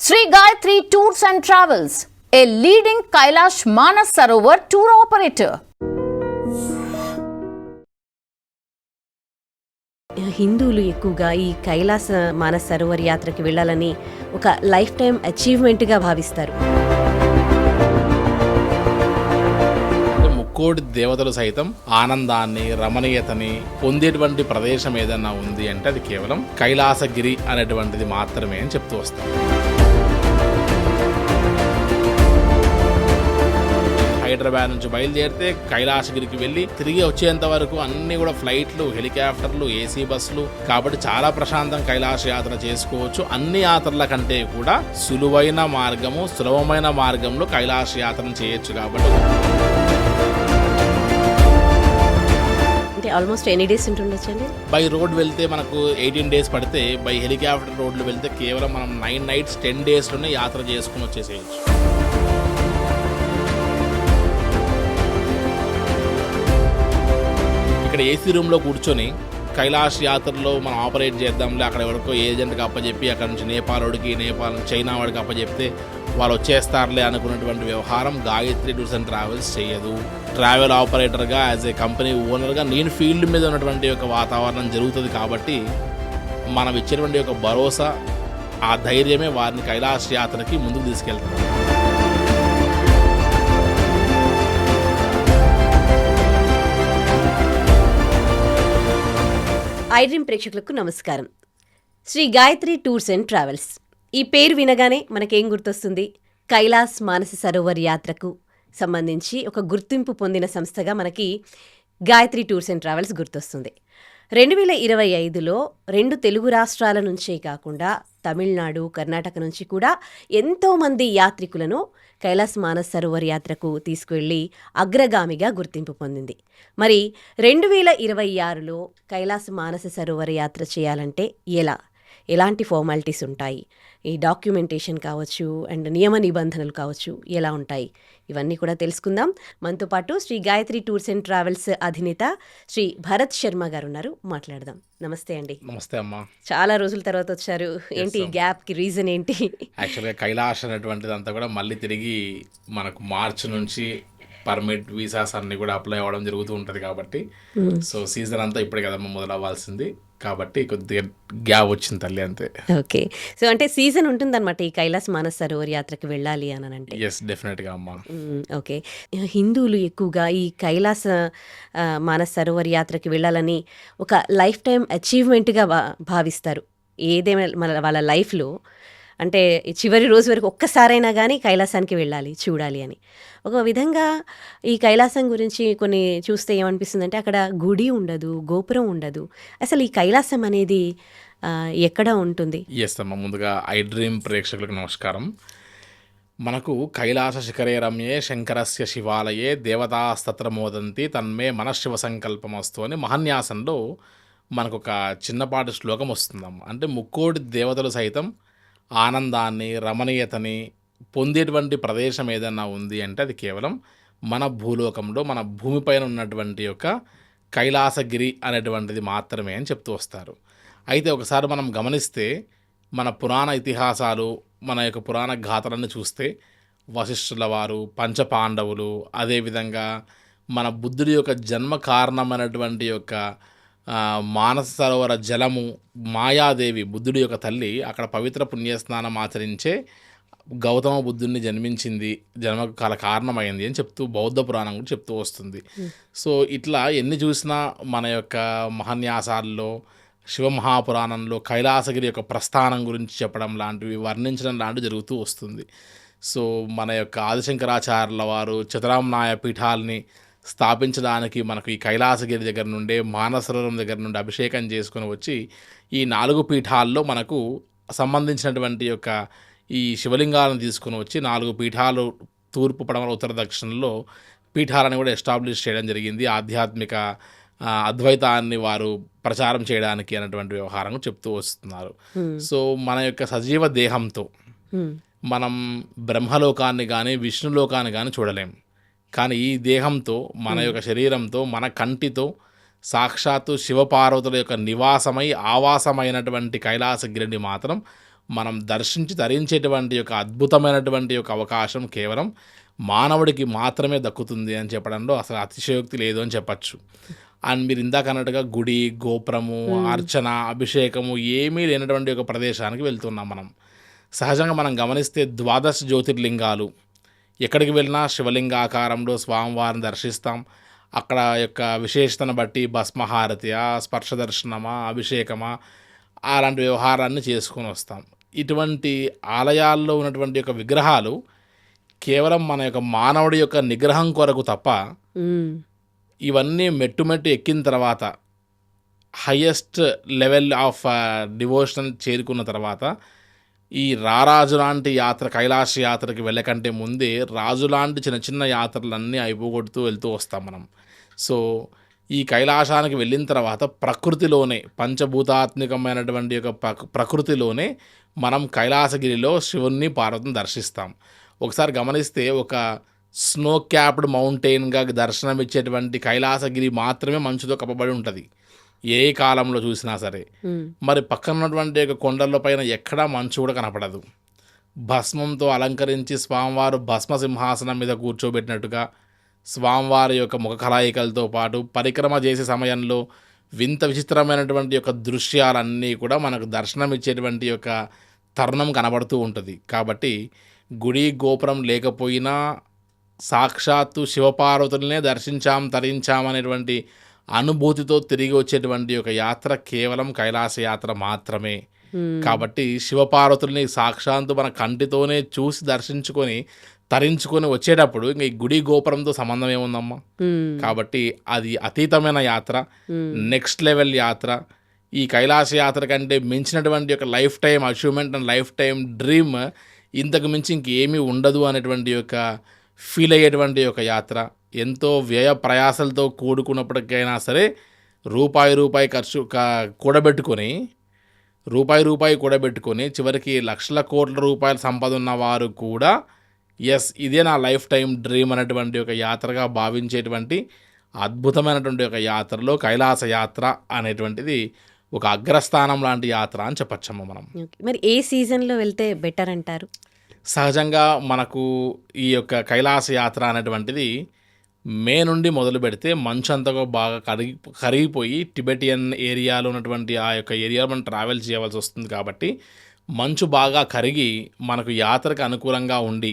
Sri Gayatri Tours and Travels, a leading Kailash Manas Sarovar tour operator. హిందువులు ఎక్కువగా ఈ కైలాస మానస సరోవర్ యాత్రకి వెళ్ళాలని ఒక లైఫ్ టైం అచీవ్మెంట్గా భావిస్తారు. ముక్కోటి దేవతలు సైతం ఆనందాన్ని, రమణీయతని పొందేటువంటి ప్రదేశం ఏదన్నా ఉంది అంటే అది కేవలం కైలాసగిరి అనేటువంటిది మాత్రమే అని చెప్తూ వస్తాం. హైదరాబాద్ నుంచి బయలుదేరితే కైలాసగిరికి వెళ్ళి తిరిగి వచ్చేంత వరకు అన్ని కూడా ఫ్లైట్లు, హెలికాప్టర్లు, ఏసీ బస్సులు, కాబట్టి చాలా ప్రశాంతం కైలాస యాత్ర చేసుకోవచ్చు. అన్ని యాత్రల కంటే కూడా సులువైన మార్గము, సులభమైన మార్గంలో కైలాస యాత్రను చేయొచ్చు. కాబట్టి అంటే ఆల్మోస్ట్ ఎన్ని డేస్ ఉంటుండొచ్చండి? బై రోడ్ వెళ్తే మనకు 18 డేస్ పడితే, బై హెలికాప్టర్ రోడ్లు వెళ్తే కేవలం మనం 9 nights 10 daysలోనే యాత్ర చేసుకుని వచ్చేసేయచ్చు. ఇక్కడ ఏసీ రూమ్లో కూర్చొని కైలాష్ యాత్రలో మనం ఆపరేట్ చేద్దాంలే, అక్కడ ఎవరికో ఏజెంట్కి అప్పచెప్పి అక్కడ నుంచి నేపాల్ చైనా వాడికి అప్పచెప్తే వాళ్ళు వచ్చేస్తారులే అనుకున్నటువంటి వ్యవహారం గాయత్రి టూర్స్ అండ్ ట్రావెల్స్ చేయదు. ట్రావెల్ ఆపరేటర్గా, యాజ్ ఏ కంపెనీ ఓనర్గా నేను ఫీల్డ్ మీద ఉన్నటువంటి ఒక వాతావరణం జరుగుతుంది. కాబట్టి మనం ఇచ్చేటువంటి ఒక భరోసా, ఆ ధైర్యమే వారిని కైలాష్ యాత్రకి ముందుకు తీసుకెళ్తాం. ఐడ్రీమ్ ప్రేక్షకులకు నమస్కారం. Sri Gayatri tours and travels, ఈ పేరు వినగానే మనకేం గుర్తొస్తుంది? కైలాస్ మానస సరోవర్ యాత్రకు సంబంధించి ఒక గుర్తింపు పొందిన సంస్థగా మనకి గాయత్రి టూర్స్ అండ్ ట్రావెల్స్ గుర్తొస్తుంది. 2025లో 2 తెలుగు రాష్ట్రాల నుంచే కాకుండా తమిళనాడు, కర్ణాటక నుంచి కూడా ఎంతోమంది యాత్రికులను కైలాస్ మానస్ సరోవర్ యాత్రకు తీసుకువెళ్ళి అగ్రగామిగా గుర్తింపు పొందింది. మరి 2026లో కైలాస్ మానస సరోవర్ యాత్ర చేయాలంటే ఎలాంటి ఫార్మాలిటీస్ ఉంటాయి, ఈ డాక్యుమెంటేషన్ కావచ్చు అండ్ నియమ నిబంధనలు కావచ్చు ఎలా ఉంటాయి, ఇవన్నీ కూడా తెలుసుకుందాం. మనతో పాటు Sri Gayatri tours and travels అధినేత శ్రీ భరత్ శర్మ గారు ఉన్నారు, మాట్లాడదాం. నమస్తే అండి. నమస్తే అమ్మా. చాలా రోజుల తర్వాత వచ్చారు, ఏంటి గ్యాప్ కి రీజన్ ఏంటి? యాక్చువల్గా కైలాష్ అనేటువంటిది అంతా కూడా మళ్ళీ తిరిగి మనకు మార్చి నుంచి పర్మిట్, వీసాస్ అన్ని కూడా అప్లై అవ్వడం జరుగుతూ ఉంటుంది. కాబట్టి సో సీజన్ అంతా ఇప్పుడే కదమ్మా మొదలవ్వాల్సింది, కాబట్టి కొద్దిగా గ్యాప్ వచ్చింది తల్లి, అంతే. ఓకే, సో అంటే సీజన్ ఉంటుందన్నమాట ఈ కైలాస్ మానస్ సరోవర్ యాత్రకి వెళ్ళాలి అని అంటే? ఎస్, డెఫినెట్గా అమ్మా. ఓకే, హిందువులు ఎక్కువగా ఈ కైలాస మానస్ సరోవర్ యాత్రకి వెళ్ళాలని ఒక లైఫ్ టైం అచీవ్మెంట్గా భావిస్తారు. ఏదేమైనా వాళ్ళ లైఫ్లో అంటే చివరి రోజు వరకు ఒక్కసారైనా కానీ కైలాసానికి వెళ్ళాలి, చూడాలి అని. ఒక విధంగా ఈ కైలాసం గురించి కొన్ని చూస్తే ఏమనిపిస్తుంది అంటే అక్కడ గుడి ఉండదు, గోపురం ఉండదు. అసలు ఈ కైలాసం అనేది ఎక్కడ ఉంటుంది? ఎస్ అమ్మ, ముందుగా ఐడ్రీమ్ ప్రేక్షకులకు నమస్కారం. మనకు కైలాస శిఖరే రమ్యే శంకరస్య శివాలయే దేవతాస్తత్ర మోదంతి తన్మే మనశివ సంకల్పమస్తు అని మహాన్యాసంలో మనకు ఒక చిన్నపాటి శ్లోకం వస్తుందమ్మ. అంటే ముక్కోటి దేవతలు సైతం ఆనందాన్ని, రమణీయతని పొందేటువంటి ప్రదేశం ఏదన్నా ఉంది అంటే అది కేవలం మన భూలోకంలో, మన భూమిపైన ఉన్నటువంటి యొక్క కైలాసగిరి అనేటువంటిది మాత్రమే అని చెప్తూ వస్తారు. అయితే ఒకసారి మనం గమనిస్తే మన పురాణ ఇతిహాసాలు, మన యొక్క పురాణ గాథలను చూస్తే వశిష్ఠుల వారు, పంచపాండవులు, అదేవిధంగా మన బుద్ధుడి యొక్క జన్మ కారణమైనటువంటి యొక్క మానస సరోవర జలము, మాయాదేవి బుద్ధుడి యొక్క తల్లి అక్కడ పవిత్ర పుణ్యస్నానం ఆచరించే గౌతమ బుద్ధుడిని జన్మించింది, జన్మకు కారణమైంది అని చెప్తూ బౌద్ధ పురాణం కూడా చెప్తూ వస్తుంది. సో ఇట్లా ఎన్ని చూసినా మన యొక్క మహాన్యాసాల్లో, శివమహాపురాణంలో కైలాసగిరి యొక్క ప్రస్థానం గురించి చెప్పడం లాంటివి, వర్ణించడం లాంటివి జరుగుతూ వస్తుంది. సో మన యొక్క ఆదిశంకరాచార్యుల వారు చతురామ్నాయ పీఠాలని స్థాపించడానికి మనకు ఈ కైలాసగిరి దగ్గర నుండే, మానసరోవరం దగ్గర నుండి అభిషేకం చేసుకుని వచ్చి ఈ 4 పీఠాల్లో మనకు సంబంధించినటువంటి యొక్క ఈ శివలింగాలను తీసుకుని వచ్చి 4 పీఠాలు తూర్పు, పడమర, ఉత్తర, దక్షిణంలో పీఠాలను కూడా ఎస్టాబ్లిష్ చేయడం జరిగింది. ఆధ్యాత్మిక అద్వైతాన్ని వారు ప్రచారం చేయడానికి అన్నటువంటి వ్యవహారం చెప్తూ వస్తున్నారు. సో మన యొక్క సజీవ దేహంతో మనం బ్రహ్మలోకాన్ని కానీ విష్ణులోకాన్ని కానీ చూడలేం. కానీ ఈ దేహంతో, మన యొక్క శరీరంతో, మన కంటితో సాక్షాత్తు శివపార్వతుల యొక్క నివాసమై ఆవాసమైనటువంటి కైలాసగిరిని మాత్రం మనం దర్శించి తరించేటువంటి ఒక అద్భుతమైనటువంటి ఒక అవకాశం కేవలం మానవుడికి మాత్రమే దక్కుతుంది అని చెప్పడంలో అసలు అతిశయోక్తి లేదు అని చెప్పచ్చు. అండ్ మీరు ఇందాక అన్నట్టుగా గుడి, గోపురము, అర్చన, అభిషేకము ఏమీ లేనటువంటి ఒక ప్రదేశానికి వెళ్తున్నాం మనం. సహజంగా మనం గమనిస్తే 12 జ్యోతిర్లింగాలు ఎక్కడికి వెళ్ళినా శివలింగ ఆకారంలో స్వామివారిని దర్శిస్తాం. అక్కడ యొక్క విశేషతను బట్టి భస్మహారతి, స్పర్శ దర్శనమా, అభిషేకమా అలాంటి వ్యవహారాన్ని చేసుకొని వస్తాం. ఇటువంటి ఆలయాల్లో ఉన్నటువంటి యొక్క విగ్రహాలు కేవలం మన యొక్క మానవుడి యొక్క నిగ్రహం కొరకు తప్ప, ఇవన్నీ మెట్టు ఎక్కిన తర్వాత హయ్యెస్ట్ లెవెల్ ఆఫ్ డివోషన్ చేరుకున్న తర్వాత ఈ రారాజు లాంటి యాత్ర, కైలాస యాత్రకి వెళ్ళకంటే ముందే రాజు లాంటి చిన్న చిన్న యాత్రలన్నీ అయిపోగొడుతూ వెళ్తూ వస్తాం మనం. సో ఈ కైలాసానికి వెళ్ళిన తర్వాత ప్రకృతిలోనే, పంచభూతాత్మికమైనటువంటి యొక్క ప్రకృతిలోనే మనం కైలాసగిరిలో శివుణ్ణి, పార్వతిని దర్శిస్తాం. ఒకసారి గమనిస్తే ఒక స్నో క్యాప్డ్ మౌంటైన్గా దర్శనం ఇచ్చేటువంటి కైలాసగిరి మాత్రమే మంచుతో కప్పబడి ఉంటుంది ఏ కాలంలో చూసినా సరే. మరి పక్కన ఉన్నటువంటి యొక్క కొండల పైన ఎక్కడా మంచు కూడా కనపడదు. భస్మంతో అలంకరించి స్వామివారు భస్మ సింహాసనం మీద కూర్చోబెట్టినట్టుగా స్వామివారి యొక్క ముఖ కళాయికలతో పాటు పరిక్రమ చేసే సమయంలో వింత విచిత్రమైనటువంటి యొక్క దృశ్యాలన్నీ కూడా మనకు దర్శనం ఇచ్చేటువంటి యొక్క తరుణం కనబడుతూ ఉంటుంది. కాబట్టి గుడి, గోపురం లేకపోయినా సాక్షాత్తు శివపార్వతులనే దర్శించాం, తరించాం అనేటువంటి అనుభూతితో తిరిగి వచ్చేటువంటి ఒక యాత్ర కేవలం కైలాస యాత్ర మాత్రమే. కాబట్టి శివపార్వతుల్ని సాక్షాత్తు మన కంటితోనే చూసి దర్శించుకొని తరించుకొని వచ్చేటప్పుడు ఇంక ఈ గుడి, గోపురంతో సంబంధం ఏముందమ్మా? కాబట్టి అది అతీతమైన యాత్ర, నెక్స్ట్ లెవెల్ యాత్ర. ఈ కైలాస యాత్ర కంటే మించినటువంటి ఒక life time achievement and life time dream ఇంతకు మించి ఇంకేమీ ఉండదు అనేటువంటి యొక్క ఫీల్ అయ్యేటువంటి ఒక యాత్ర. ఎంతో వ్యయ ప్రయాసలతో కూడుకున్నప్పటికైనా సరే రూపాయి ఖర్చు కూడబెట్టుకొని చివరికి లక్షల కోట్ల రూపాయల సంపద ఉన్న వారు కూడా ఇదే నా లైఫ్ టైం డ్రీమ్ అనేటువంటి ఒక యాత్రగా భావించేటువంటి అద్భుతమైనటువంటి ఒక యాత్రలో కైలాస యాత్ర అనేటువంటిది ఒక అగ్రస్థానం లాంటి యాత్ర అని చెప్పచ్చమ్మ మనం. మరి ఏ సీజన్లో వెళ్తే బెటర్ అంటారు? సహజంగా మనకు ఈ యొక్క కైలాస యాత్ర అనేటువంటిది మే నుండి మొదలు పెడితే మంచు అంతగా బాగా కరిగిపోయి టిబెటియన్ ఏరియాలో ఉన్నటువంటి ఆ యొక్క ఏరియా మనం ట్రావెల్ చేయవలసి వస్తుంది. కాబట్టి మంచు బాగా కరిగి మనకు యాత్రకు అనుకూలంగా ఉండి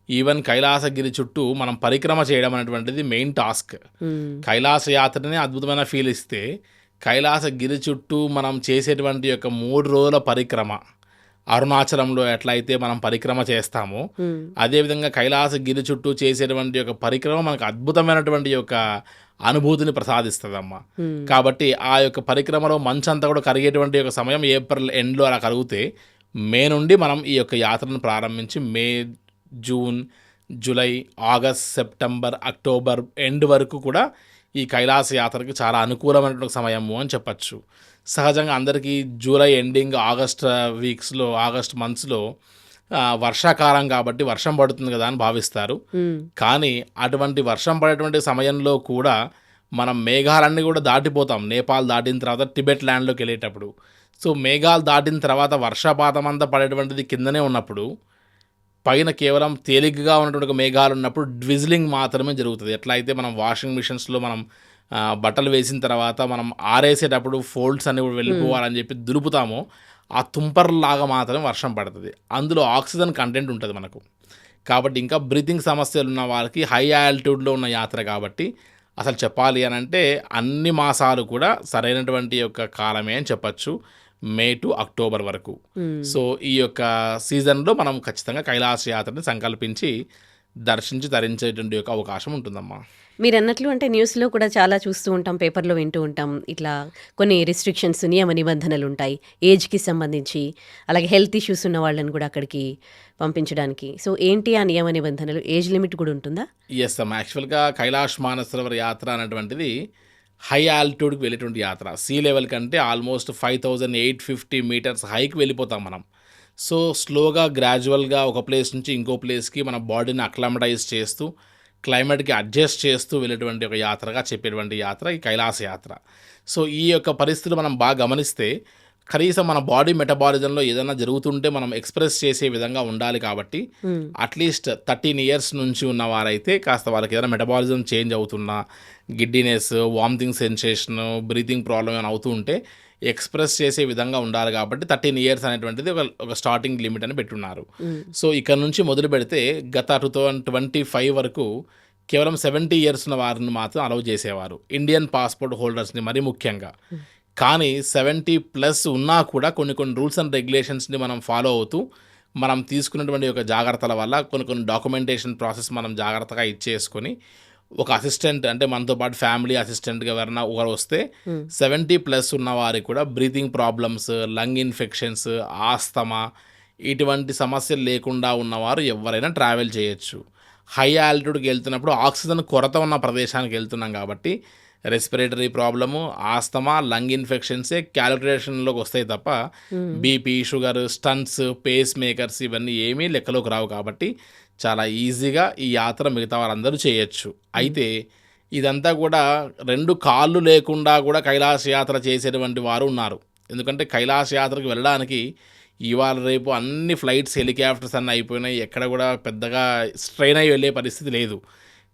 ఈవెన్ కైలాసగిరి చుట్టూ మనం పరిక్రమ చేయడం అనేటువంటిది మెయిన్ టాస్క్. కైలాస యాత్రనే అద్భుతమైన ఫీల్ ఇస్తే కైలాసగిరి చుట్టూ మనం చేసేటువంటి యొక్క 3 రోజుల పరిక్రమ అరుణాచలంలో ఎట్లయితే మనం పరిక్రమ చేస్తామో అదేవిధంగా కైలాసగిరి చుట్టూ చేసేటువంటి యొక్క పరిక్రమ మనకు అద్భుతమైనటువంటి యొక్క అనుభూతిని ప్రసాదిస్తుందమ్మా. కాబట్టి ఆ యొక్క పరిక్రమలో మంచంతా కూడా కరిగేటువంటి యొక్క సమయం ఏప్రిల్ ఎండ్లో అలా కరిగితే మే నుండి మనం ఈ యొక్క యాత్రను ప్రారంభించి May, June, July, August, September, October end వరకు కూడా ఈ కైలాస యాత్రకి చాలా అనుకూలమైనటువంటి సమయము అని చెప్పచ్చు. సహజంగా అందరికీ జూలై ఎండింగ్, ఆగస్ట్ మంత్స్లో వర్షాకాలం కాబట్టి వర్షం పడుతుంది కదా అని భావిస్తారు. కానీ అటువంటి వర్షం పడేటువంటి సమయంలో కూడా మనం మేఘాలన్నీ కూడా దాటిపోతాం. నేపాల్ దాటిన తర్వాత టిబెట్ ల్యాండ్లోకి వెళ్ళేటప్పుడు. సో మేఘాలు దాటిన తర్వాత వర్షపాతం అంతా పడేటువంటిది కిందనే ఉన్నప్పుడు పైన కేవలం తేలికగా ఉన్నటువంటి మేఘాలు ఉన్నప్పుడు డ్విజ్లింగ్ మాత్రమే జరుగుతుంది. ఎట్లా అయితే మనం వాషింగ్ మిషన్స్లో మనం బట్టలు వేసిన తర్వాత మనం ఆరేసేటప్పుడు ఫోల్డ్స్ అన్ని వెళ్ళిపోవాలని చెప్పి దులుపుతామో ఆ తుంపర్లాగా మాత్రమే వర్షం పడుతుంది. అందులో ఆక్సిజన్ కంటెంట్ ఉంటుంది మనకు. కాబట్టి ఇంకా బ్రీతింగ్ సమస్యలు ఉన్న వాళ్ళకి హై ఆల్టిట్యూడ్లో ఉన్న యాత్ర కాబట్టి అసలు చెప్పాలి అని అంటే అన్ని మాసాలు కూడా సరైనటువంటి యొక్క కాలమే అని చెప్పచ్చు, మే టు అక్టోబర్ వరకు. సో ఈ యొక్క సీజన్లో మనం ఖచ్చితంగా కైలాస యాత్రని సంకల్పించి దర్శించి ధరించేటువంటి యొక్క అవకాశం ఉంటుందమ్మా. మీరు అన్నట్లు అంటే న్యూస్లో కూడా చాలా చూస్తూ ఉంటాం, పేపర్లో వింటూ ఉంటాం, ఇట్లా కొన్ని రిస్ట్రిక్షన్స్, నియమ నిబంధనలు ఉంటాయి ఏజ్కి సంబంధించి, అలాగే హెల్త్ ఇష్యూస్ ఉన్న వాళ్ళని కూడా అక్కడికి పంపించడానికి. సో ఏంటి ఆ నియమ నిబంధనలు? ఏజ్ లిమిట్ కూడా ఉంటుందా? ఎస్ అమ్మా. యాక్చువల్గా కైలాష్ మానసరోవర్ యాత్ర అనేటువంటిది హై ఆల్టిట్యూడ్కి వెళ్ళేటువంటి యాత్ర. సీ లెవెల్ కంటే ఆల్మోస్ట్ 5850 మీటర్స్ హైకి వెళ్ళిపోతాం మనం. సో స్లోగా గ్రాడ్యువల్గా ఒక ప్లేస్ నుంచి ఇంకో ప్లేస్కి మన బాడీని అక్లమటైజ్ చేస్తూ క్లైమేట్కి అడ్జస్ట్ చేస్తూ వెళ్ళేటువంటి ఒక యాత్రగా చెప్పేటువంటి యాత్ర ఈ కైలాస యాత్ర. సో ఈ యొక్క పరిస్థితులు మనం బాగా గమనిస్తే కనీసం మన బాడీ మెటబాలిజంలో ఏదైనా జరుగుతుంటే మనం ఎక్స్ప్రెస్ చేసే విధంగా ఉండాలి కాబట్టి అట్లీస్ట్ 13 ఇయర్స్ నుంచి ఉన్న వారైతే కాస్త వాళ్ళకి ఏదైనా మెటబాలిజం చేంజ్ అవుతున్నా, giddiness, vomiting sensation, breathing problem ఏమైనా అవుతూ ఉంటే ఎక్స్ప్రెస్ చేసే విధంగా ఉండాలి కాబట్టి 13 ఇయర్స్ అనేటువంటిది ఒక స్టార్టింగ్ లిమిట్ అని పెట్టున్నారు. సో ఇక్కడ నుంచి మొదలు పెడితే గత 2025 వరకు కేవలం 70 ఇయర్స్ ఉన్న వారిని మాత్రం అలౌ చేసేవారు, ఇండియన్ పాస్పోర్ట్ హోల్డర్స్ని మరీ ముఖ్యంగా. కానీ 70+ ఉన్నా కూడా కొన్ని రూల్స్ అండ్ రెగ్యులేషన్స్ని మనం ఫాలో అవుతూ మనం తీసుకున్నటువంటి ఒక జాగ్రత్తల వల్ల కొన్ని డాక్యుమెంటేషన్ ప్రాసెస్ మనం జాగ్రత్తగా ఇచ్చేసుకొని ఒక అసిస్టెంట్, అంటే మనతో పాటు ఫ్యామిలీ అసిస్టెంట్గా ఎవరైనా ఒకరు వస్తే 70+ ఉన్న వారికి కూడా breathing problems, lung infections, asthma ఇటువంటి సమస్యలు లేకుండా ఉన్నవారు ఎవరైనా ట్రావెల్ చేయొచ్చు. హై ఆల్టిట్యూడ్కి వెళ్తున్నప్పుడు ఆక్సిజన్ కొరత ఉన్న ప్రదేశానికి వెళ్తున్నాం కాబట్టి రెస్పిరేటరీ ప్రాబ్లము, ఆస్తమా, లంగ్ ఇన్ఫెక్షన్సే క్యాలిక్యులేషన్లోకి వస్తాయి తప్ప BP, sugar, stents, pacemakers ఇవన్నీ ఏమీ లెక్కలోకి రావు. కాబట్టి చాలా ఈజీగా ఈ యాత్ర మిగతా వారందరూ చేయొచ్చు. అయితే ఇదంతా కూడా 2 కాళ్ళు లేకుండా కూడా కైలాస యాత్ర చేసేటువంటి వారు ఉన్నారు. ఎందుకంటే కైలాస యాత్రకు వెళ్ళడానికి ఇవాళ రేపు అన్ని ఫ్లైట్స్, హెలికాప్టర్స్ అన్నీ అయిపోయినాయి, ఎక్కడ కూడా పెద్దగా స్ట్రెయిన్ అయ్యి వెళ్ళే పరిస్థితి లేదు.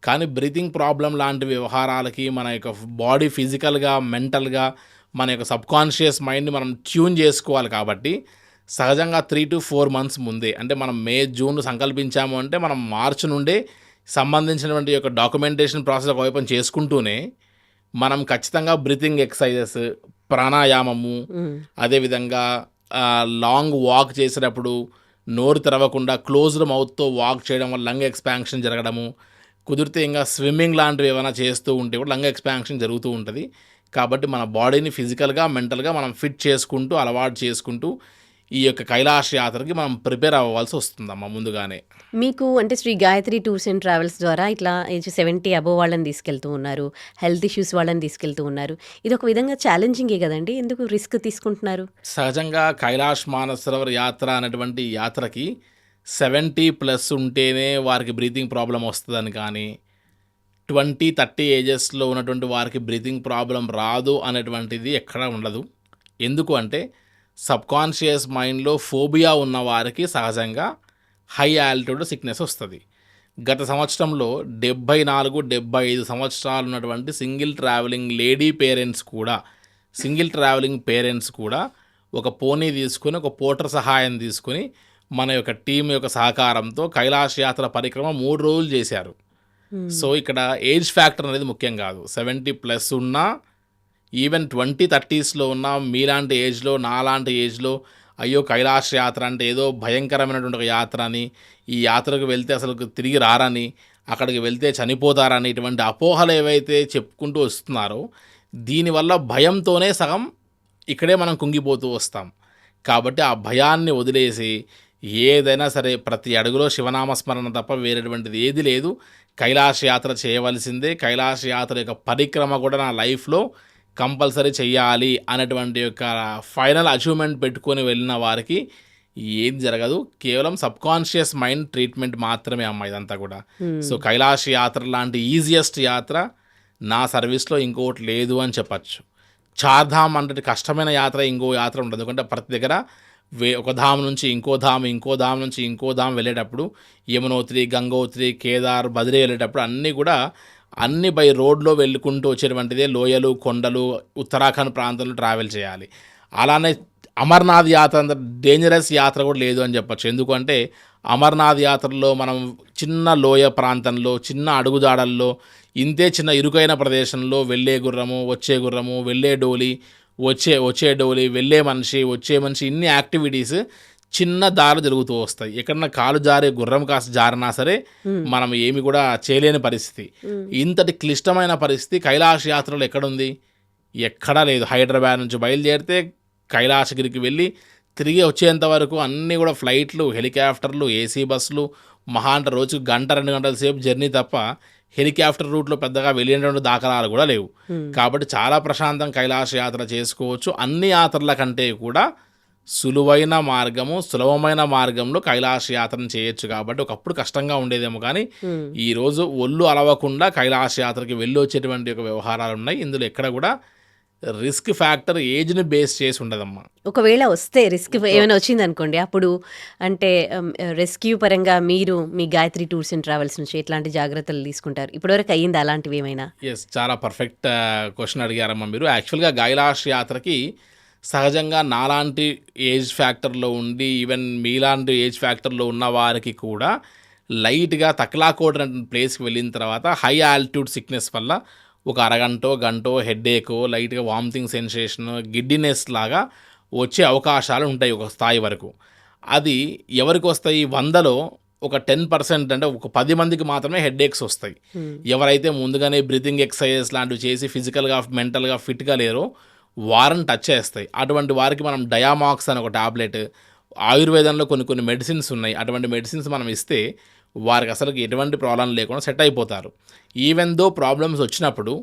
కానీ బ్రీతింగ్ ప్రాబ్లం లాంటి వ్యవహారాలకి మన యొక్క బాడీ ఫిజికల్గా, మెంటల్గా మన యొక్క సబ్కాన్షియస్ మైండ్ని మనం ట్యూన్ చేసుకోవాలి. కాబట్టి సహజంగా 3 to 4 months ముందే, అంటే మనం మే, జూన్ సంకల్పించాము అంటే మనం మార్చి నుండే సంబంధించినటువంటి యొక్క డాక్యుమెంటేషన్ ప్రాసెస్ ఒకవైపు చేసుకుంటూనే మనం ఖచ్చితంగా బ్రీతింగ్ ఎక్సర్సైజెస్, ప్రాణాయామము, అదేవిధంగా లాంగ్ వాక్ చేసేటప్పుడు నోరు తెరవకుండా క్లోజ్డ్ మౌత్తో వాక్ చేయడం వల్ల లంగ్ ఎక్స్పాన్షన్ జరగడము, కుదిరితే ఇంకా స్విమ్మింగ్ లాంటివి ఏమైనా చేస్తూ ఉంటే కూడా లంగ్ ఎక్స్పాన్షన్ జరుగుతూ ఉంటుంది. కాబట్టి మన బాడీని ఫిజికల్గా, మెంటల్గా మనం ఫిట్ చేసుకుంటూ, అలవాటు చేసుకుంటూ ఈ యొక్క కైలాస యాత్రకి మనం ప్రిపేర్ అవ్వాల్సి వస్తుందమ్మా ముందుగానే. మీకు అంటే Sri Gayatri tours and travels ద్వారా ఇట్లా 70 అబోవ్ వాళ్ళని తీసుకెళ్తూ ఉన్నారు, హెల్త్ ఇష్యూస్ వాళ్ళని తీసుకెళ్తూ ఉన్నారు. ఇది ఒక విధంగా ఛాలెంజింగే కదండి, ఎందుకు రిస్క్ తీసుకుంటున్నారు? సహజంగా కైలాష్ మానసరోవర్ యాత్ర అనేటువంటి యాత్రకి 70+ ఉంటేనే వారికి బ్రీతింగ్ ప్రాబ్లం వస్తుందని కానీ 20-30 ఏజెస్లో ఉన్నటువంటి వారికి బ్రీతింగ్ ప్రాబ్లం రాదు అనేటువంటిది ఎక్కడా ఉండదు. ఎందుకు అంటే సబ్కాన్షియస్ మైండ్లో ఫోబియా ఉన్న వారికి సహజంగా హై ఆల్టిట్యూడ్ సిక్నెస్ వస్తుంది. గత సంవత్సరంలో 74-75 సంవత్సరాలు ఉన్నటువంటి సింగిల్ ట్రావెలింగ్ పేరెంట్స్ కూడా ఒక పోనీ తీసుకుని, ఒక పోటర్ సహాయం తీసుకుని మన యొక్క టీం యొక్క సహకారంతో కైలాస యాత్ర పరిక్రమ 3 రోజులు చేశారు. సో ఇక్కడ ఏజ్ ఫ్యాక్టర్ అనేది ముఖ్యం కాదు. 70+ ఉన్నా, ఈవెన్ 20-30sలో ఉన్న మీలాంటి ఏజ్లో, నాలాంటి ఏజ్లో అయ్యో కైలాస యాత్ర అంటే ఏదో భయంకరమైనటువంటి ఒక యాత్ర అని, ఈ యాత్రకు వెళ్తే అసలు తిరిగి రారని, అక్కడికి వెళ్తే చనిపోతారని ఇటువంటి అపోహలు ఏవైతే చెప్పుకుంటూ వస్తున్నారో దీనివల్ల భయంతోనే సగం ఇక్కడే మనం కుంగిపోతూ వస్తాం. కాబట్టి ఆ భయాన్ని వదిలేసి ఏదైనా సరే ప్రతి అడుగులో శివనామస్మరణ తప్ప వేరేటువంటిది ఏది లేదు. కైలాస యాత్ర చేయవలసిందే. కైలాస యాత్ర యొక్క పరిక్రమ కూడా నా లైఫ్లో కంపల్సరీ చెయ్యాలి అనేటువంటి యొక్క ఫైనల్ అచీవ్మెంట్ పెట్టుకొని వెళ్ళిన వారికి ఏది జరగదు. కేవలం సబ్కాన్షియస్ మైండ్ ట్రీట్మెంట్ మాత్రమే అమ్మ ఇదంతా కూడా. సో కైలాస యాత్ర లాంటి ఈజియెస్ట్ యాత్ర నా సర్వీస్లో ఇంకోటి లేదు అని చెప్పచ్చు. చార్ధామ్ అంటే కష్టమైన యాత్ర ఇంకో యాత్ర ఉంటుంది. ఎందుకంటే ప్రతి దగ్గర ఒక ధామ్ నుంచి ఇంకో ధామ్ నుంచి ఇంకో ధామ్ వెళ్ళేటప్పుడు యమునోత్రి, గంగోత్రి, కేదార్, బద్రీ వెళ్ళేటప్పుడు అన్నీ బై రోడ్లో వెళ్ళుకుంటూ వచ్చేటువంటిదే. లోయలు, కొండలు, ఉత్తరాఖండ్ ప్రాంతంలో ట్రావెల్ చేయాలి. అలానే అమర్నాథ్ యాత్ర అంత డేంజరస్ యాత్ర కూడా లేదు అని చెప్పచ్చు. ఎందుకంటే అమర్నాథ్ యాత్రలో మనం చిన్న లోయ ప్రాంతంలో, చిన్న అడుగుజాడల్లో, ఇంతే చిన్న ఇరుకైన ప్రదేశంలో వెళ్ళే గుర్రము, వచ్చే గుర్రము, వెళ్ళే డోలి, వచ్చే డోలి, వెళ్ళే మనిషి, వచ్చే మనిషి, ఇన్ని యాక్టివిటీస్ చిన్న దారి జరుగుతూ వస్తాయి. ఎక్కడన్నా కాలు జారే గుర్రం కాస్త జారినా సరే మనం ఏమి కూడా చేయలేని పరిస్థితి. ఇంతటి క్లిష్టమైన పరిస్థితి కైలాస యాత్రలో ఎక్కడుంది? ఎక్కడా లేదు. హైదరాబాద్ నుంచి బయలుదేరితే కైలాసగిరికి వెళ్ళి తిరిగి వచ్చేంత వరకు అన్నీ కూడా ఫ్లైట్లు, హెలికాప్టర్లు, ఏసీ బస్సులు, మహా అంటే రోజుకు 1-2 గంటల సేపు జర్నీ తప్ప హెలికాప్టర్ రూట్లో పెద్దగా వెళ్ళేటువంటి దాఖలాలు కూడా లేవు. కాబట్టి చాలా ప్రశాంతం కైలాస యాత్ర చేసుకోవచ్చు. అన్ని యాత్రల కంటే కూడా సులువైన మార్గము, సులభమైన మార్గంలో కైలాస యాత్రను చేయొచ్చు. కాబట్టి ఒకప్పుడు కష్టంగా ఉండేదేమో కానీ ఈరోజు ఒళ్ళు అలవకుండా కైలాస యాత్రకి వెళ్ళి వచ్చేటువంటి ఒక వ్యవహారాలు ఉన్నాయి. ఇందులో ఎక్కడ కూడా రిస్క్ ఫ్యాక్టర్ ఏజ్ని బేస్ చేసి ఉండదమ్మా. ఒకవేళ వస్తే రిస్క్ ఏమైనా వచ్చిందనుకోండి, అప్పుడు అంటే రెస్క్యూ పరంగా మీరు మీ గాయత్రి టూర్స్ అండ్ ట్రావెల్స్ నుంచి ఎట్లాంటి జాగ్రత్తలు తీసుకుంటారు? ఇప్పటివరకు అయ్యింది అలాంటివి ఏమైనా? చాలా పర్ఫెక్ట్ క్వశ్చన్ అడిగారమ్మా మీరు. యాక్చువల్గా కైలాష్ యాత్రకి సహజంగా నాలాంటి ఏజ్ ఫ్యాక్టర్లో ఉండి ఈవెన్ మీలాంటి ఏజ్ ఫ్యాక్టర్లో ఉన్న వారికి కూడా లైట్గా తక్లాకోట్ అనే ప్లేస్కి వెళ్ళిన తర్వాత హై ఆల్టిట్యూడ్ సిక్నెస్ వల్ల ఒక అరగంటో గంటో హెడ్ఏకో లైట్గా వామిటింగ్ సెన్సేషన్ గిడ్డినెస్ లాగా వచ్చే అవకాశాలు ఉంటాయి ఒక స్థాయి వరకు. అది ఎవరికి వస్తాయి? 100లో ఒక 10% అంటే ఒక 10 మందికి మాత్రమే హెడ్ఏక్స్ వస్తాయి. ఎవరైతే ముందుగానే బ్రీతింగ్ ఎక్సర్సైజెస్ లాంటివి చేసి ఫిజికల్గా మెంటల్గా ఫిట్గా లేరో వారిని టచ్ చేస్తాయి. అటువంటి వారికి మనం డయామాక్స్ అని ఒక టాబ్లెట్, ఆయుర్వేదంలో కొన్ని మెడిసిన్స్ ఉన్నాయి. అటువంటి మెడిసిన్స్ మనం ఇస్తే వారికి అసలు ఎటువంటి ప్రాబ్లం లేకుండా సెట్ అయిపోతారు. ఈవెన్ దో ప్రాబ్లమ్స్ వచ్చినప్పుడు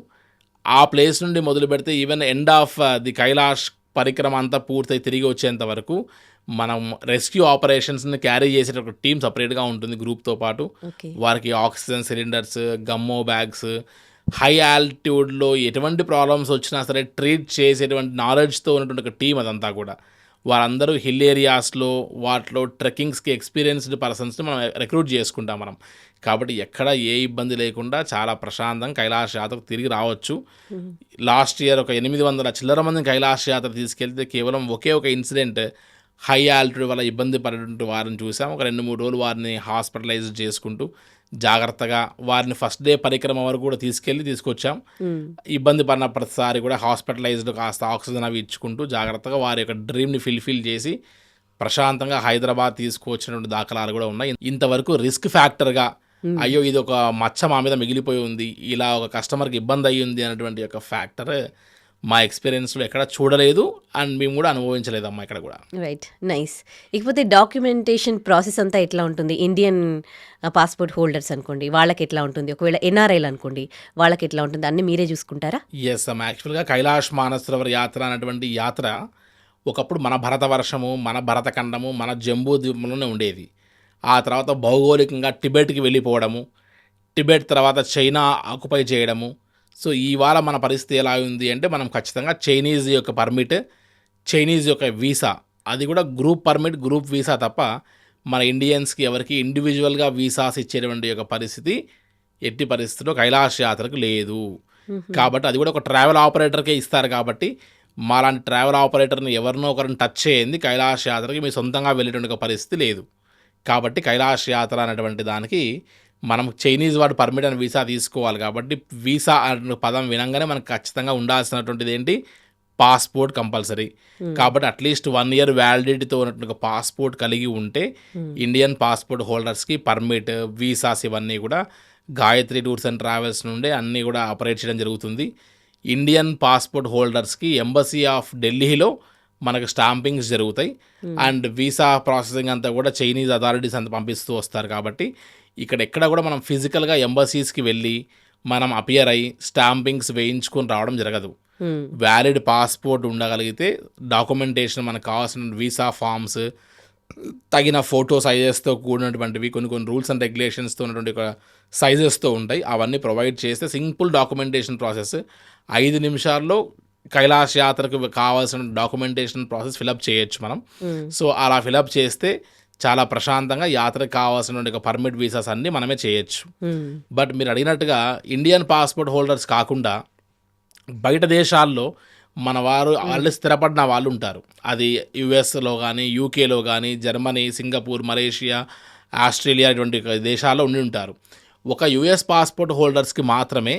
ఆ ప్లేస్ నుండి మొదలు పెడితే even end of the Kailash parikrama అంతా పూర్తయి తిరిగి వచ్చేంత వరకు మనం రెస్క్యూ ఆపరేషన్స్ని క్యారీ చేసే ఒక టీం సపరేట్గా ఉంటుంది గ్రూప్తో పాటు. వారికి ఆక్సిజన్ సిలిండర్స్, గమ్మో బ్యాగ్స్, హై ఆల్టిట్యూడ్లో ఎటువంటి ప్రాబ్లమ్స్ వచ్చినా సరే ట్రీట్ చేసేటువంటి నాలెడ్జ్తో ఉన్నటువంటి ఒక టీం అదంతా కూడా. వారందరూ హిల్ ఏరియాస్లో వాటిలో ట్రెక్కింగ్స్కి ఎక్స్పీరియన్స్డ్ పర్సన్స్ని మనం రిక్రూట్ చేసుకుంటాం మనం. కాబట్టి ఎక్కడ ఏ ఇబ్బంది లేకుండా చాలా ప్రశాంతంగా కైలాష్ యాత్రకు తిరిగి రావచ్చు. లాస్ట్ ఇయర్ ఒక 800 చిల్లర మందిని కైలాష్ యాత్ర తీసుకెళ్తే కేవలం ఒకే ఒక ఇన్సిడెంట్ హై ఆల్టిట్యూడ్ వల్ల ఇబ్బంది పడేటువంటి వారిని చూసాం. ఒక 2-3 రోజులు వారిని హాస్పిటలైజ్ చేసుకుంటూ జాగ్రత్తగా వారిని ఫస్ట్ డే పరిక్రమ వరకు కూడా తీసుకొచ్చాం. ఇబ్బంది పడిన ప్రతిసారి కూడా హాస్పిటలైజ్డ్ కాస్త ఆక్సిజన్ అవి ఇచ్చుకుంటూ జాగ్రత్తగా వారి యొక్క డ్రీమ్ని ఫిల్ఫిల్ చేసి ప్రశాంతంగా హైదరాబాద్ తీసుకువచ్చినటువంటి దాఖలాలు కూడా ఉన్నాయి. ఇంతవరకు రిస్క్ ఫ్యాక్టర్గా అయ్యో ఇది ఒక మచ్చ మా మీద మిగిలిపోయి ఉంది, ఇలా ఒక కస్టమర్కి ఇబ్బంది అయ్యింది అనేటువంటి ఒక ఫ్యాక్టర్ మా ఎక్స్పీరియన్స్లో ఎక్కడ చూడలేదు అండ్ మేము కూడా అనుభవించలేదమ్మా ఇక్కడ కూడా. Right, nice. ఇకపోతే డాక్యుమెంటేషన్ ప్రాసెస్ అంతా ఎట్లా ఉంటుంది? ఇండియన్ పాస్పోర్ట్ హోల్డర్స్ అనుకోండి, వాళ్ళకి ఎట్లా ఉంటుంది? ఒకవేళ ఎన్ఆర్ఐలు అనుకోండి, వాళ్ళకి ఎట్లా ఉంటుంది? అన్నీ మీరే చూసుకుంటారా? ఎస్ అమ్మా, యాక్చువల్గా కైలాష్ మానసరోవర్ యాత్ర అనేటువంటి యాత్ర ఒకప్పుడు మన భరతవర్షము, మన భరతఖండము, మన జంబూ ద్వీపంలోనే ఉండేది. ఆ తర్వాత భౌగోళికంగా టిబెట్కి వెళ్ళిపోవడము, టిబెట్ తర్వాత చైనా ఆక్యుపై చేయడము. సో ఇవాళ మన పరిస్థితి ఎలా ఉంది అంటే మనం ఖచ్చితంగా చైనీస్ యొక్క పర్మిట్, చైనీస్ యొక్క వీసా, అది కూడా గ్రూప్ పర్మిట్, గ్రూప్ వీసా తప్ప మన ఇండియన్స్కి ఎవరికి ఇండివిజువల్గా వీసాస్ ఇచ్చేటువంటి యొక్క పరిస్థితి ఎట్టి పరిస్థితిలో కైలాష్ యాత్రకు లేదు. కాబట్టి అది కూడా ఒక ట్రావెల్ ఆపరేటర్కే ఇస్తారు. కాబట్టి మాలాంటి ట్రావెల్ ఆపరేటర్ని ఎవరినో ఒకరిని టచ్ చేయండి కైలాష్ యాత్రకి మీ సొంతంగా వెళ్ళేటువంటి పరిస్థితి లేదు. కాబట్టి కైలాష్ యాత్ర అనేటువంటి దానికి మనం చైనీస్ వాడు పర్మిట్ అని వీసా తీసుకోవాలి. కాబట్టి వీసా అనే పదం వినంగానే మనకు ఖచ్చితంగా ఉండాల్సినటువంటిది ఏంటి? Passport compulsory. కాబట్టి అట్లీస్ట్ 1 year వ్యాలిడిటీతో ఉన్నటువంటి పాస్పోర్ట్ కలిగి ఉంటే ఇండియన్ పాస్పోర్ట్ హోల్డర్స్కి పర్మిట్, వీసాస్ ఇవన్నీ కూడా గాయత్రి టూర్స్ అండ్ ట్రావెల్స్ నుండే అన్నీ కూడా ఆపరేట్ చేయడం జరుగుతుంది. ఇండియన్ పాస్పోర్ట్ హోల్డర్స్కి ఎంబసీ ఆఫ్ ఢిల్లీలో మనకు స్టాంపింగ్స్ జరుగుతాయి అండ్ వీసా ప్రాసెసింగ్ అంతా కూడా చైనీస్ అథారిటీస్ అంతా పంపిస్తూ వస్తారు. కాబట్టి ఇక్కడ ఎక్కడ కూడా మనం ఫిజికల్గా ఎంబసీస్కి వెళ్ళి మనం అపియర్ అయ్యి స్టాంపింగ్స్ వేయించుకొని రావడం జరగదు. వ్యాలిడ్ పాస్పోర్ట్ ఉండగలిగితే డాక్యుమెంటేషన్ మనకు కావాల్సిన వీసా ఫామ్స్, తగిన ఫోటో సైజెస్తో కూడినటువంటివి కొన్ని రూల్స్ అండ్ రెగ్యులేషన్స్తో ఉన్నటువంటి ఒక సైజెస్తో ఉంటాయి. అవన్నీ ప్రొవైడ్ చేస్తే సింపుల్ డాక్యుమెంటేషన్ ప్రాసెస్ 5 నిమిషాల్లో కైలాష్ యాత్రకు కావాల్సిన డాక్యుమెంటేషన్ ప్రాసెస్ ఫిలప్ చేయొచ్చు మనం. సో అలా ఫిలప్ చేస్తే చాలా ప్రశాంతంగా యాత్రకు కావాల్సిన పర్మిట్ వీసాస్ అన్నీ మనమే చేయొచ్చు. బట్ మీరు అడిగినట్టుగా ఇండియన్ పాస్పోర్ట్ హోల్డర్స్ కాకుండా బయట దేశాల్లో మన వారు ఆల్రెడీ స్థిరపడిన వాళ్ళు ఉంటారు. అది యుఎస్లో కానీ, యూకేలో కానీ, జర్మనీ, సింగపూర్, మలేషియా, ఆస్ట్రేలియా ఇటువంటి దేశాల్లో ఉండి ఉంటారు. ఒక యుఎస్ పాస్పోర్ట్ హోల్డర్స్కి మాత్రమే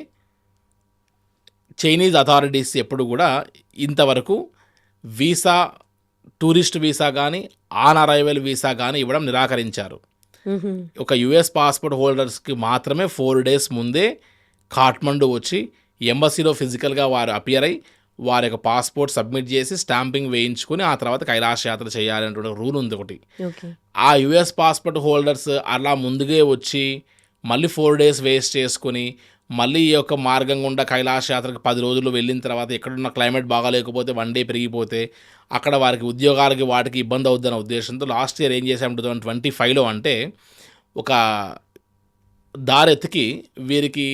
చైనీస్ అథారిటీస్ ఎప్పుడు కూడా ఇంతవరకు వీసా, టూరిస్ట్ వీసా కానీ, ఆన్ అరైవల్ వీసా కానీ ఇవ్వడం నిరాకరించారు. ఒక యుఎస్ పాస్పోర్ట్ హోల్డర్స్కి మాత్రమే 4 days ముందే కాఠ్మండు వచ్చి ఎంబసీలో ఫిజికల్గా వారు అపియర్ అయ్యి వారి యొక్క పాస్పోర్ట్ సబ్మిట్ చేసి స్టాంపింగ్ వేయించుకొని ఆ తర్వాత కైలాష్ యాత్ర చేయాలనే రూల్ ఉంది ఒకటి. ఆ యుఎస్ పాస్పోర్ట్ హోల్డర్స్ అలా ముందుగే వచ్చి మళ్ళీ 4 days వేస్ట్ చేసుకొని మళ్ళీ ఈ యొక్క మార్గం గుండా కైలాష్ యాత్రకు 10 రోజులు వెళ్ళిన తర్వాత ఎక్కడున్న క్లైమేట్ బాగాలేకపోతే 1 day పెరిగిపోతే అక్కడ వారికి ఉద్యోగాలకి వాటికి ఇబ్బంది అవుద్దన్న ఉద్దేశంతో లాస్ట్ ఇయర్ ఏం చేశాం 2025లో అంటే ఒక దారెత్తికి వీరికి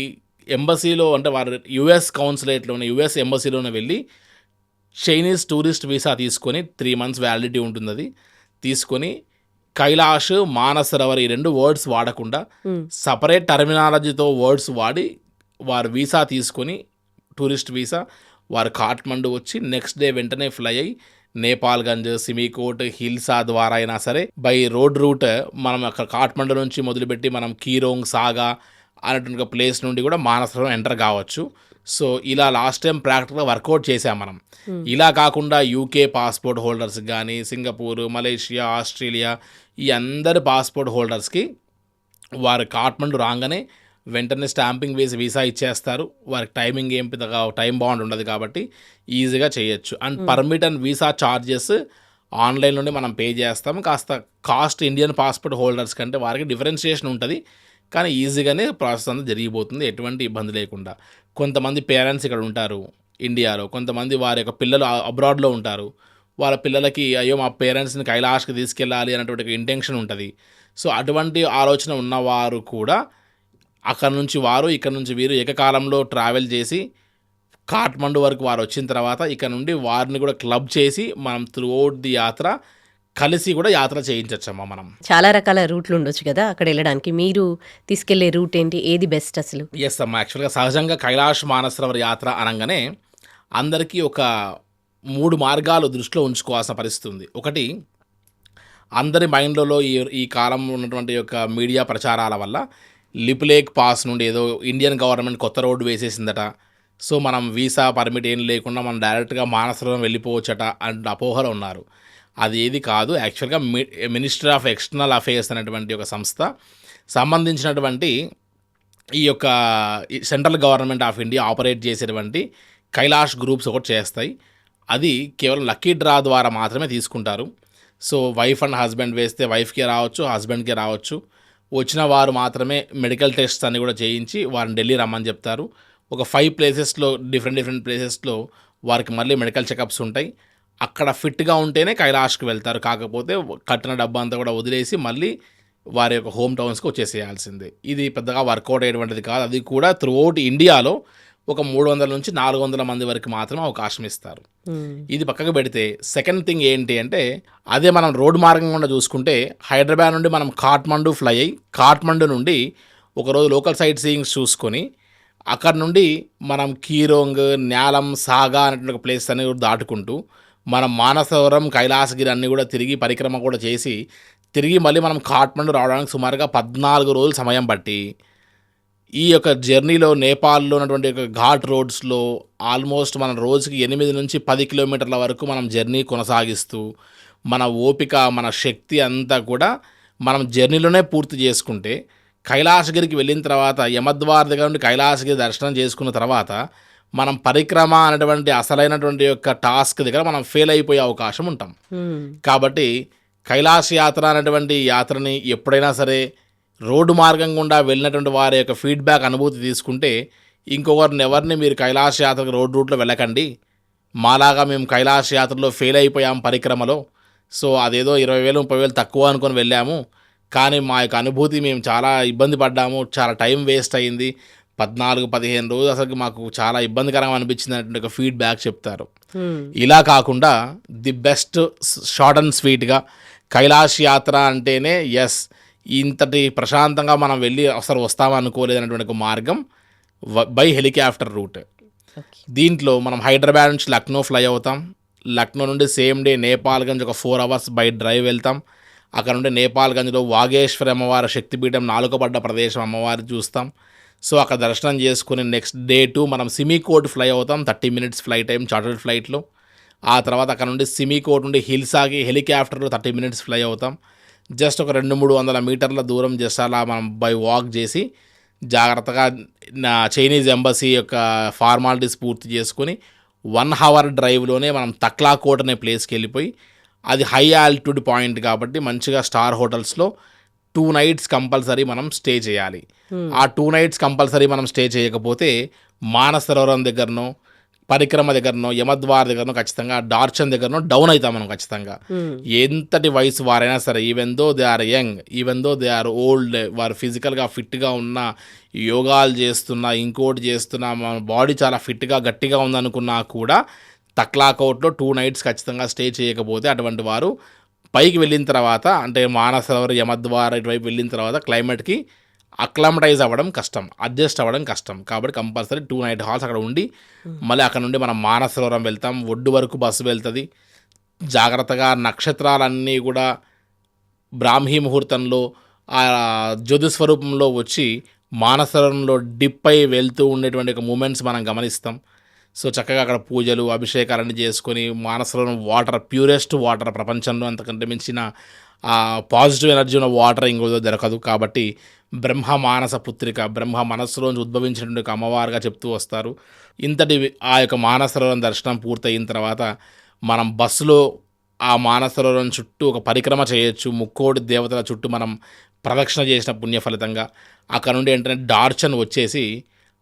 ఎంబసీలో అంటే వారు యుఎస్ కౌన్సిలేట్లోనే యుఎస్ ఎంబసీలోనే వెళ్ళి చైనీస్ టూరిస్ట్ వీసా తీసుకొని 3 months వ్యాలిడిటీ ఉంటుంది. అది తీసుకొని కైలాష్, మానసరోవర్ ఈ 2 వర్డ్స్ వాడకుండా సపరేట్ టర్మినాలజీతో వర్డ్స్ వాడి వారు వీసా తీసుకొని టూరిస్ట్ వీసా వారు కాఠ్మండు వచ్చి నెక్స్ట్ డే వెంటనే ఫ్లై అయ్యి నేపాల్గంజ్, సిమికోట్, హిల్సా ద్వారా అయినా సరే బై రోడ్ రూట్ మనం అక్కడ కాఠ్మండు నుంచి మొదలుపెట్టి మనం కీరోంగ్, సాగా అనేటువంటి ప్లేస్ నుండి కూడా మానసరోవరం ఎంటర్ కావచ్చు. సో ఇలా లాస్ట్ టైం ప్రాక్టికల్గా వర్కౌట్ చేసాం మనం. ఇలా కాకుండా యూకే పాస్పోర్ట్ హోల్డర్స్కి కానీ, సింగపూర్, మలేషియా, ఆస్ట్రేలియా ఈ అందరి పాస్పోర్ట్ హోల్డర్స్కి వారు కాఠ్మండు రాగానే వెంటనే స్టాంపింగ్ వేసి వీసా ఇచ్చేస్తారు. వారికి టైమింగ్ ఏం పెద్దగా టైం బాండ్ ఉండదు కాబట్టి ఈజీగా చేయొచ్చు. And permit and visa charges ఆన్లైన్లోనే మనం పే చేస్తాం. కాస్త కాస్ట్ ఇండియన్ పాస్పోర్ట్ హోల్డర్స్ కంటే వారికి డిఫరెన్షియేషన్ ఉంటుంది, కానీ ఈజీగానే ప్రాసెస్ అంతా జరిగిపోతుంది ఎటువంటి ఇబ్బంది లేకుండా. కొంతమంది పేరెంట్స్ ఇక్కడ ఉంటారు ఇండియాలో, కొంతమంది వారి యొక్క పిల్లలు అబ్రాడ్లో ఉంటారు. వాళ్ళ పిల్లలకి అయ్యో మా పేరెంట్స్ని కైలాష్కి తీసుకెళ్ళాలి అనేటువంటి ఇంటెన్షన్ ఉంటుంది. సో అటువంటి ఆలోచన ఉన్నవారు కూడా అక్కడ నుంచి వారు ఇక్కడ నుంచి వీరు ఏకకాలంలో ట్రావెల్ చేసి కాఠ్మండు వరకు వారు వచ్చిన తర్వాత ఇక్కడ నుండి వారిని కూడా క్లబ్ చేసి మనం త్రూఅవుట్ ది యాత్ర కలిసి కూడా యాత్ర చేయించవచ్చమ్మా. మనం చాలా రకాల రూట్లు ఉండొచ్చు కదా అక్కడ వెళ్ళడానికి. మీరు తీసుకెళ్లే రూట్ ఏంటి, ఏది బెస్ట్ అసలు? ఎస్ అమ్మా, యాక్చువల్గా సహజంగా కైలాష్ మానసరోవర్ యాత్ర అనగానే అందరికీ ఒక 3 మార్గాలు దృష్టిలో ఉంచుకోవాల్సిన పరిస్థితి ఉంది. ఒకటి, అందరి మైండ్లలో ఈ కాలం ఉన్నటువంటి యొక్క మీడియా ప్రచారాల వల్ల లిపులేక్ పాస్ నుండి ఏదో ఇండియన్ గవర్నమెంట్ కొత్త రోడ్డు వేసేసిందట, సో మనం వీసా పర్మిట్ ఏం లేకుండా మనం డైరెక్ట్గా మానసరోవరం వెళ్ళిపోవచ్చట అండ్ అపోహలో ఉన్నారు. అది ఏది కాదు. యాక్చువల్గా మినిస్ట్రీ ఆఫ్ ఎక్స్టర్నల్ అఫేర్స్ అనేటువంటి ఒక సంస్థ సంబంధించినటువంటి ఈ యొక్క central government of India operate చేసేటువంటి కైలాష్ గ్రూప్స్ ఒకటి చేస్తాయి. అది కేవలం లక్కీ డ్రా ద్వారా మాత్రమే తీసుకుంటారు. సో వైఫ్ అండ్ హస్బెండ్ వేస్తే వైఫ్కే రావచ్చు, హస్బెండ్కే రావచ్చు. వచ్చిన వారు మాత్రమే మెడికల్ టెస్ట్స్ అన్ని కూడా చేయించి వారిని ఢిల్లీ రమ్మని చెప్తారు. ఒక 5 ప్లేసెస్లో డిఫరెంట్ ప్లేసెస్లో వారికి మళ్ళీ మెడికల్ చెకప్స్ ఉంటాయి. అక్కడ ఫిట్గా ఉంటేనే కైలాష్కి వెళ్తారు. కాకపోతే కట్టిన డబ్బా అంతా కూడా వదిలేసి మళ్ళీ వారి యొక్క హోమ్ టౌన్స్కి వచ్చేసేయాల్సిందే. ఇది పెద్దగా వర్కౌట్ అయ్యేటువంటిది కాదు. అది కూడా త్రూఅవుట్ ఇండియాలో ఒక 300 నుంచి 400 మంది వరకు మాత్రమే అవకాశం ఇస్తారు. ఇది పక్కకు పెడితే సెకండ్ థింగ్ ఏంటి అంటే, అదే మనం రోడ్డు మార్గం గుండా చూసుకుంటే హైదరాబాద్ నుండి మనం కాఠ్మండు ఫ్లై అయ్యి కాఠ్మండు నుండి ఒకరోజు లోకల్ సైట్ సీయింగ్స్ చూసుకొని అక్కడ నుండి మనం కీరోంగ్, న్యాలం, సాగా అనేటువంటి ఒక ప్లేస్ అనేది కూడా దాటుకుంటూ మనం మానసరోవరం, కైలాసగిరి అన్నీ కూడా తిరిగి పరిక్రమ కూడా చేసి తిరిగి మళ్ళీ మనం కాఠ్మండు రావడానికి సుమారుగా 14 రోజులు సమయం పట్టి ఈ యొక్క జర్నీలో నేపాల్లో ఉన్నటువంటి యొక్క ఘాట్ రోడ్స్లో ఆల్మోస్ట్ మనం రోజుకి 8 నుంచి 10 కిలోమీటర్ల వరకు మనం జర్నీ కొనసాగిస్తూ మన ఓపిక, మన శక్తి అంతా కూడా మనం జర్నీలోనే పూర్తి చేసుకుంటే కైలాసగిరికి వెళ్ళిన తర్వాత యమద్వార్ దగ్గర నుండి కైలాసగిరి దర్శనం చేసుకున్న తర్వాత మనం పరిక్రమ అనేటువంటి అసలైనటువంటి యొక్క టాస్క్ దగ్గర మనం ఫెయిల్ అయిపోయే అవకాశం ఉంటాం. కాబట్టి కైలాస యాత్ర అనేటువంటి యాత్రని ఎప్పుడైనా సరే రోడ్డు మార్గం గుండా వెళ్ళినటువంటి వారి యొక్క ఫీడ్బ్యాక్ అనుభూతి తీసుకుంటే ఎవరిని మీరు కైలాస యాత్రకు రోడ్ రూట్లో వెళ్ళకండి, మాలాగా మేము కైలాస యాత్రలో ఫెయిల్ అయిపోయాం పరిక్రమలో, సో అదేదో 20,000 30,000 తక్కువ అనుకొని వెళ్ళాము, కానీ మా యొక్క అనుభూతి మేము చాలా ఇబ్బంది పడ్డాము, చాలా టైం వేస్ట్ అయింది, 14-15 రోజులు అసలు మాకు చాలా ఇబ్బందికరంగా అనిపించింది అనేటువంటి ఒక ఫీడ్బ్యాక్ చెప్తారు. ఇలా కాకుండా ది బెస్ట్ షార్ట్ అండ్ స్వీట్గా కైలాష్ యాత్ర అంటేనే ఎస్ ఇంతటి ప్రశాంతంగా మనం వెళ్ళి అసలు వస్తామనుకోలేదు అనేటువంటి ఒక మార్గం బై హెలికాప్టర్ రూట్. దీంట్లో మనం హైదరాబాద్ నుంచి లక్నో ఫ్లై అవుతాం. లక్నో నుండి సేమ్ డే నేపాల్గంజ్ ఒక 4 hours బై డ్రైవ్ వెళ్తాం. అక్కడ నుండి నేపాల్గంజ్లో వాగేశ్వరి అమ్మవారి శక్తిపీఠం, నాలుకబడ్డ ప్రదేశం అమ్మవారి చూస్తాం. సో అక్కడ దర్శనం చేసుకుని నెక్స్ట్ డే 2 మనం సిమికోట్ ఫ్లై అవుతాం. 30 minutes ఫ్లై టైం చార్టర్డ్ ఫ్లైట్లో. ఆ తర్వాత అక్కడ నుండి సిమికోట్ నుండి హిల్సాకి హెలికాప్టర్లో 30 minutes ఫ్లై అవుతాం. జస్ట్ ఒక 200-300 మీటర్ల దూరం జస్ట్ అలా మనం బై వాక్ చేసి జాగ్రత్తగా చైనీస్ ఎంబసీ యొక్క ఫార్మాలిటీస్ పూర్తి చేసుకొని 1 hour డ్రైవ్లోనే మనం తక్లాకోట్ అనే ప్లేస్కి వెళ్ళిపోయి, అది హై ఆల్టిట్యూడ్ పాయింట్ కాబట్టి మంచిగా స్టార్ హోటల్స్లో 2 nights కంపల్సరీ మనం స్టే చేయాలి. ఆ 2 nights కంపల్సరీ మనం స్టే చేయకపోతే మానసరోవరం దగ్గరనో, పరిక్రమ దగ్గరనో, యమద్వార్ దగ్గరనో, ఖచ్చితంగా డార్చన్ దగ్గరనో డౌన్ అవుతాం మనం ఖచ్చితంగా. ఎంతటి వయసు వారైనా సరే, even though they are young, even though they are old, వారు ఫిజికల్గా ఫిట్గా ఉన్న, యోగాలు చేస్తున్నా, ఇంకోటి చేస్తున్నా, మన బాడీ చాలా ఫిట్గా గట్టిగా ఉందనుకున్నా కూడా తక్లాకోట్లో 2 నైట్స్ ఖచ్చితంగా స్టే చేయకపోతే అటువంటి వారు పైకి వెళ్ళిన తర్వాత అంటే మానసరోవర్ యమద్వార ఇటువైపు వెళ్ళిన తర్వాత క్లైమేట్కి అక్లమటైజ్ అవ్వడం కష్టం, అడ్జస్ట్ అవ్వడం కష్టం. కాబట్టి కంపల్సరీ 2 నైట్ హాల్స్ అక్కడ ఉండి మళ్ళీ అక్కడ నుండి మనం మానసరోవరం వెళ్తాం. ఒడ్డు వరకు బస్సు వెళ్తుంది. జాగ్రత్తగా నక్షత్రాలన్నీ కూడా బ్రాహ్మీ ముహూర్తంలో ఆ జ్యోతిస్వరూపంలో వచ్చి మానసరోవరంలో డిప్ అయి వెళ్తూ ఉండేటువంటి ఒక మూమెంట్స్ మనం గమనిస్తాం. సో చక్కగా అక్కడ పూజలు అభిషేకాలన్నీ చేసుకొని మానసరోవరం వాటర్ ప్యూరెస్ట్ వాటర్, ప్రపంచంలో అంతకంటే మించిన పాజిటివ్ ఎనర్జీ ఉన్న వాటర్ ఇంకోదో దొరకదు. కాబట్టి బ్రహ్మ మానస పుత్రిక, బ్రహ్మ మనస్సులోంచి ఉద్భవించినటువంటి ఒక అమ్మవారుగా చెప్తూ వస్తారు. ఇంతటి ఆ యొక్క మానసరోవరం దర్శనం పూర్తయిన తర్వాత మనం బస్సులో ఆ మానసరోవరం చుట్టూ ఒక పరిక్రమ చేయొచ్చు. ముక్కోటి దేవతల చుట్టూ మనం ప్రదక్షిణ చేసిన పుణ్య ఫలితంగా అక్కడ నుండి ఏంటంటే డార్చన్ వచ్చేసి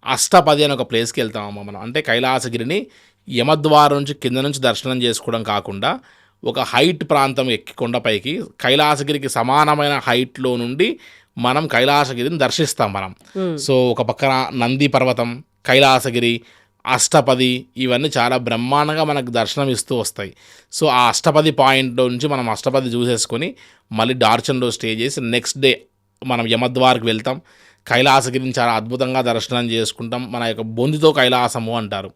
అష్టపది అని ఒక ప్లేస్కి వెళ్తామమ్మ మనం. అంటే కైలాసగిరిని యమద్వారం నుంచి కింద నుంచి దర్శనం చేసుకోవడం కాకుండా ఒక హైట్ ప్రాంతం ఎక్కి కొండపైకి కైలాసగిరికి సమానమైన హైట్లో నుండి మనం కైలాసగిరిని దర్శిస్తాం మనం. సో ఒక పక్కన నంది పర్వతం, కైలాసగిరి, అష్టపది ఇవన్నీ చాలా బ్రహ్మాండంగా మనకు దర్శనం ఇస్తూ వస్తాయి. సో ఆ అష్టపది పాయింట్లో నుంచి మనం అష్టపది చూసేసుకొని మళ్ళీ డార్చన్లో స్టే చేసి నెక్స్ట్ డే మనం యమద్వార్కి వెళ్తాం. కైలాసగిరిని చాలా అద్భుతంగా దర్శనం చేసుకుంటాం. మన యొక్క బొందుతో కైలాసము అంటారు.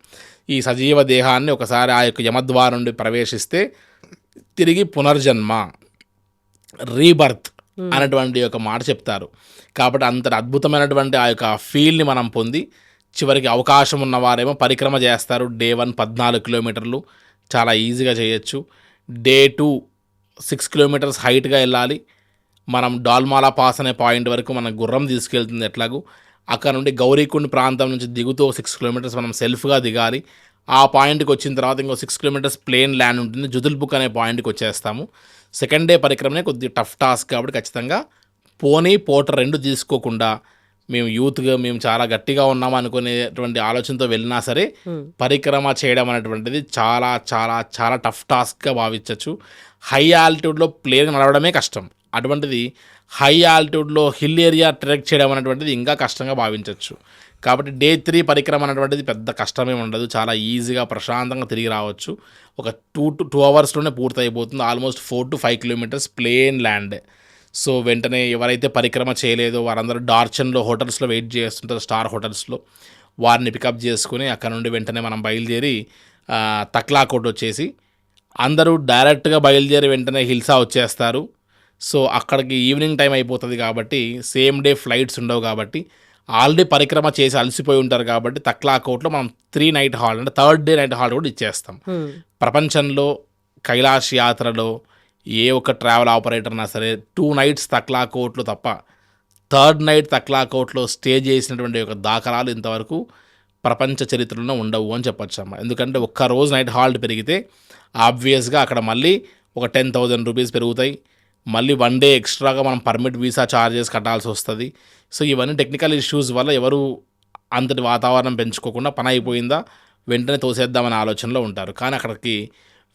ఈ సజీవ దేహాన్ని ఒకసారి ఆ యొక్క యమద్వారం నుండి ప్రవేశిస్తే తిరిగి పునర్జన్మ, రీబర్త్ అనేటువంటి ఒక మాట చెప్తారు. కాబట్టి అంత అద్భుతమైనటువంటి ఆ యొక్క ఫీల్ని మనం పొంది చివరికి అవకాశం ఉన్నవారేమో పరిక్రమ చేస్తారు. డే 1 14 కిలోమీటర్లు చాలా ఈజీగా చేయొచ్చు. డే 2 6 కిలోమీటర్స్ హైట్గా వెళ్ళాలి. మనం డాల్మాలా పాస్ అనే పాయింట్ వరకు మన గుర్రం తీసుకెళ్తుంది ఎట్లాగూ. అక్కడ నుండి గౌరీకుండ్ ప్రాంతం నుంచి దిగుతూ 6 కిలోమీటర్స్ మనం సెల్ఫ్గా దిగాలి. ఆ పాయింట్కి వచ్చిన తర్వాత ఇంకో 6 కిలోమీటర్స్ ప్లేన్ ల్యాండ్ ఉంటుంది. జుదుల్బుక్ అనే పాయింట్కి వచ్చేస్తాము. సెకండ్ డే పరిక్రమనే కొద్దిగా టఫ్ టాస్క్ కాబట్టి ఖచ్చితంగా పోనీ పోటర్ 2 తీసుకోకుండా మేము యూత్గా మేము చాలా గట్టిగా ఉన్నాం అనుకునేటువంటి ఆలోచనతో వెళ్ళినా సరే పరిక్రమ చేయడం అనేటువంటిది చాలా చాలా చాలా టఫ్ టాస్క్గా భావించవచ్చు. హై ఆల్టిట్యూడ్లో ప్లేన్ నడవడమే కష్టం. అటువంటిది హై ఆల్టిట్యూడ్లో హిల్ ఏరియా ట్రెక్ చేయడం అనేటువంటిది ఇంకా కష్టంగా భావించవచ్చు. కాబట్టి డే 3 పరిక్రమ అనేటువంటిది పెద్ద కష్టమే ఉండదు. చాలా ఈజీగా ప్రశాంతంగా తిరిగి రావచ్చు. ఒక 2 అవర్స్లోనే పూర్తయిపోతుంది. Almost 4 to 5 kilometres plane land. So వెంటనే ఎవరైతే పరిక్రమ చేయలేదో వారందరూ డార్చన్లో హోటల్స్లో వెయిట్ చేస్తుంటారు, స్టార్ హోటల్స్లో. వారిని పికప్ చేసుకుని అక్కడ నుండి వెంటనే మనం బయలుదేరి తక్లాకోట్ వచ్చేసి అందరూ డైరెక్ట్గా బయలుదేరి వెంటనే హిల్సా వచ్చేస్తారు. సో అక్కడికి ఈవినింగ్ టైం అయిపోతుంది కాబట్టి సేమ్ డే ఫ్లైట్స్ ఉండవు కాబట్టి ఆల్రెడీ పరిక్రమ చేసి అలసిపోయి ఉంటారు కాబట్టి తక్లాకోట్లో మనం 3 నైట్ హాల్ అంటే 3rd డే నైట్ హాల్ కూడా ఇచ్చేస్తాం. ప్రపంచంలో కైలాష్ యాత్రలో ఏ ఒక్క ట్రావెల్ ఆపరేటర్నా సరే 2 నైట్స్ తక్లాకోట్లో తప్ప 3rd నైట్ తక్లాకోట్లో స్టే చేసినటువంటి ఒక దాఖలాలు ఇంతవరకు ప్రపంచ చరిత్రలో ఉండవు అని చెప్పొచ్చమ్మా. ఎందుకంటే ఒక్క రోజు నైట్ హాల్ట్ పెరిగితే ఆబ్వియస్గా అక్కడ మళ్ళీ ఒక 10,000 రూపీస్ పెరుగుతాయి. మళ్ళీ 1 డే ఎక్స్ట్రాగా మనం పర్మిట్ వీసా ఛార్జెస్ కట్టాల్సి వస్తుంది. సో ఇవన్నీ టెక్నికల్ ఇష్యూస్ వల్ల ఎవరు అంతటి వాతావరణం పెంచుకోకుండా పని అయిపోయిందా వెంటనే తోసేద్దామనే ఆలోచనలో ఉంటారు. కానీ అక్కడికి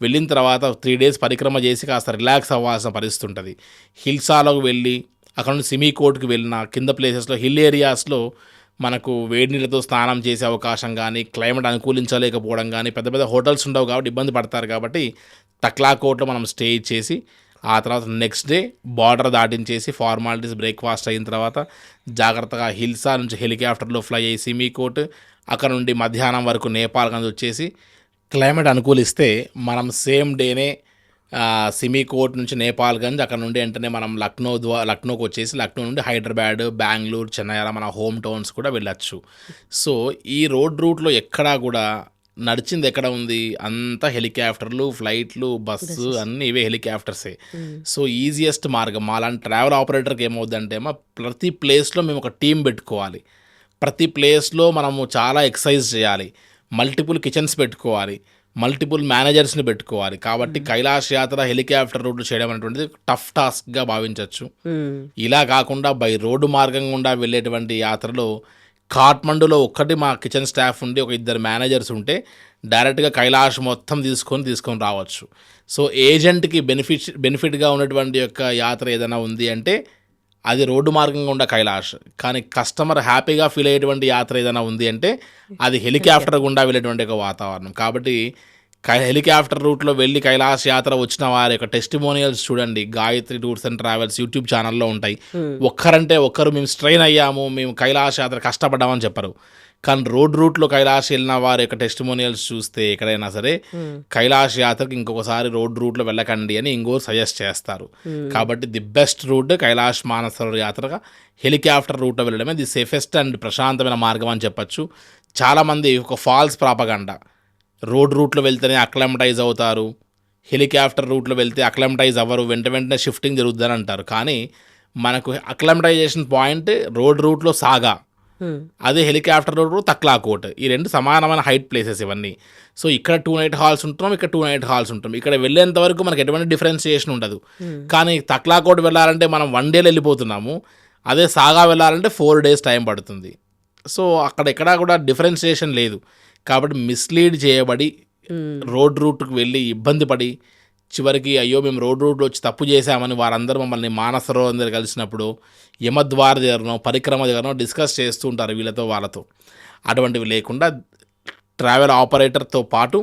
వెళ్ళిన తర్వాత 3 డేస్ పరిక్రమ చేసి కాస్త రిలాక్స్ అవ్వాల్సిన పరిస్థితి ఉంటుంది. హిల్సాలోకి వెళ్ళి అక్కడ నుండి సిమీకోట్కి వెళ్ళిన కింద ప్లేసెస్లో హిల్ ఏరియాస్లో మనకు వేడి నీళ్ళతో స్నానం చేసే అవకాశం కానీ క్లైమేట్ అనుకూలించలేకపోవడం కానీ పెద్ద పెద్ద హోటల్స్ ఉండవు కాబట్టి ఇబ్బంది పడతారు. కాబట్టి తక్లాకోట్లో మనం స్టే చేసి ఆ తర్వాత నెక్స్ట్ డే బార్డర్ దాటించేసి ఫార్మాలిటీస్ బ్రేక్ఫాస్ట్ అయిన తర్వాత జాగ్రత్తగా హిల్సా నుంచి హెలికాప్టర్లో ఫ్లై అయ్యి సిమీకోట్, అక్కడ నుండి మధ్యాహ్నం వరకు నేపాల్ గంజ్ వచ్చేసి క్లైమేట్ అనుకూలిస్తే మనం సేమ్ డేనే సిమీకోట్ నుంచి నేపాల్ గంజ్, అక్కడ నుండి వెంటనే మనం లక్నోకి వచ్చేసి లక్నో నుండి హైదరాబాద్, బెంగళూరు, చెన్నై అలా మన హోమ్ టౌన్స్ కూడా వెళ్ళచ్చు. సో ఈ రోడ్ రూట్లో ఎక్కడా కూడా నడిచింది ఎక్కడ ఉంది, అంతా హెలికాప్టర్లు, ఫ్లైట్లు, బస్సు అన్నీ ఇవే హెలికాప్టర్సే. సో ఈజియెస్ట్ మార్గం మాలాంటి ట్రావెల్ ఆపరేటర్కి ఏమవుద్దంటే ప్రతి ప్లేస్లో మేము ఒక టీం పెట్టుకోవాలి. ప్రతి ప్లేస్లో మనము చాలా ఎక్సర్సైజ్ చేయాలి, మల్టిపుల్ కిచెన్స్ పెట్టుకోవాలి, మల్టిపుల్ మేనేజర్స్ని పెట్టుకోవాలి. కాబట్టి కైలాష్ యాత్ర హెలికాప్టర్ రూట్లు చేయడం అనేటువంటిది టఫ్ టాస్క్గా భావించవచ్చు. ఇలా కాకుండా బై రోడ్డు మార్గం గుండా వెళ్ళేటువంటి యాత్రలో కాఠ్మండూలో ఒక్కటి మా కిచెన్ స్టాఫ్ ఉండి ఒక 2 మేనేజర్స్ ఉంటే డైరెక్ట్గా కైలాష్ మొత్తం తీసుకొని రావచ్చు. సో ఏజెంట్కి బెనిఫిట్గా ఉన్నటువంటి యొక్క యాత్ర ఏదైనా ఉంది అంటే అది రోడ్డు మార్గం గుండా కైలాష్. కానీ కస్టమర్ హ్యాపీగా ఫీల్ అయ్యేటువంటి యాత్ర ఏదైనా ఉంది అంటే అది హెలికాప్టర్ గుండా వెళ్ళేటువంటి ఒక వాతావరణం. కాబట్టి హెలికాప్టర్ రూట్లో వెళ్ళి కైలాస యాత్ర వచ్చిన వారి యొక్క టెస్టిమోనియల్స్ చూడండి. Gayatri tours and travels YouTube ఛానల్లో ఉంటాయి. ఒక్కరంటే ఒక్కరు మేము స్ట్రెయిన్ అయ్యాము, మేము కైలాస యాత్ర కష్టపడ్డామని చెప్పరు. కానీ రూట్లో కైలాష్ వెళ్ళిన వారి యొక్క టెస్టిమోనియల్స్ చూస్తే ఎక్కడైనా సరే కైలాష్ యాత్రకి ఇంకొకసారి రూట్లో వెళ్ళకండి అని ఇంకో సజెస్ట్ చేస్తారు. కాబట్టి the best route Kailash Mansarovar యాత్రగా హెలికాప్టర్ రూట్లో వెళ్ళడమే ది సేఫెస్ట్ అండ్ ప్రశాంతమైన మార్గం అని చెప్పచ్చు. చాలామంది ఒక ఫాల్స్ ప్రాపగండా, రూట్లో వెళ్తేనే అక్లమటైజ్ అవుతారు, హెలికాప్టర్ రూట్లో వెళ్తే అక్లమటైజ్ అవ్వరు, వెంటనే షిఫ్టింగ్ జరుగుతుందని అంటారు. కానీ మనకు అక్లమటైజేషన్ పాయింట్ రూట్లో సాగా, అదే హెలికాప్టర్ రూట్ తక్లాకోట్, ఈ రెండు సమానమైన హైట్ ప్లేసెస్ ఇవన్నీ. సో ఇక్కడ 2 నైట్ హాల్స్ ఉంటున్నాం, ఇక్కడ 2 నైట్ హాల్స్ ఉంటాం. ఇక్కడ వెళ్ళేంత వరకు మనకు ఎటువంటి డిఫరెన్సియేషన్ ఉండదు. కానీ తక్లాకోట్ వెళ్ళాలంటే మనం 1 డేలో వెళ్ళిపోతున్నాము, అదే సాగా వెళ్ళాలంటే 4 డేస్ టైం పడుతుంది. సో అక్కడ ఎక్కడా కూడా డిఫరెన్సియేషన్ లేదు. కాబట్టి మిస్లీడ్ చేయబడి రూట్కి వెళ్ళి ఇబ్బంది పడి చివరికి అయ్యో మేము రూట్లో వచ్చి తప్పు చేశామని వారందరూ మమ్మల్ని మానసరోవర్ దగ్గర కలిసినప్పుడు యమద్వార దగ్గరనో పరిక్రమ దగ్గరనో డిస్కస్ చేస్తూ ఉంటారు వీళ్ళతో వాళ్ళతో. అటువంటివి లేకుండా ట్రావెల్ ఆపరేటర్తో పాటు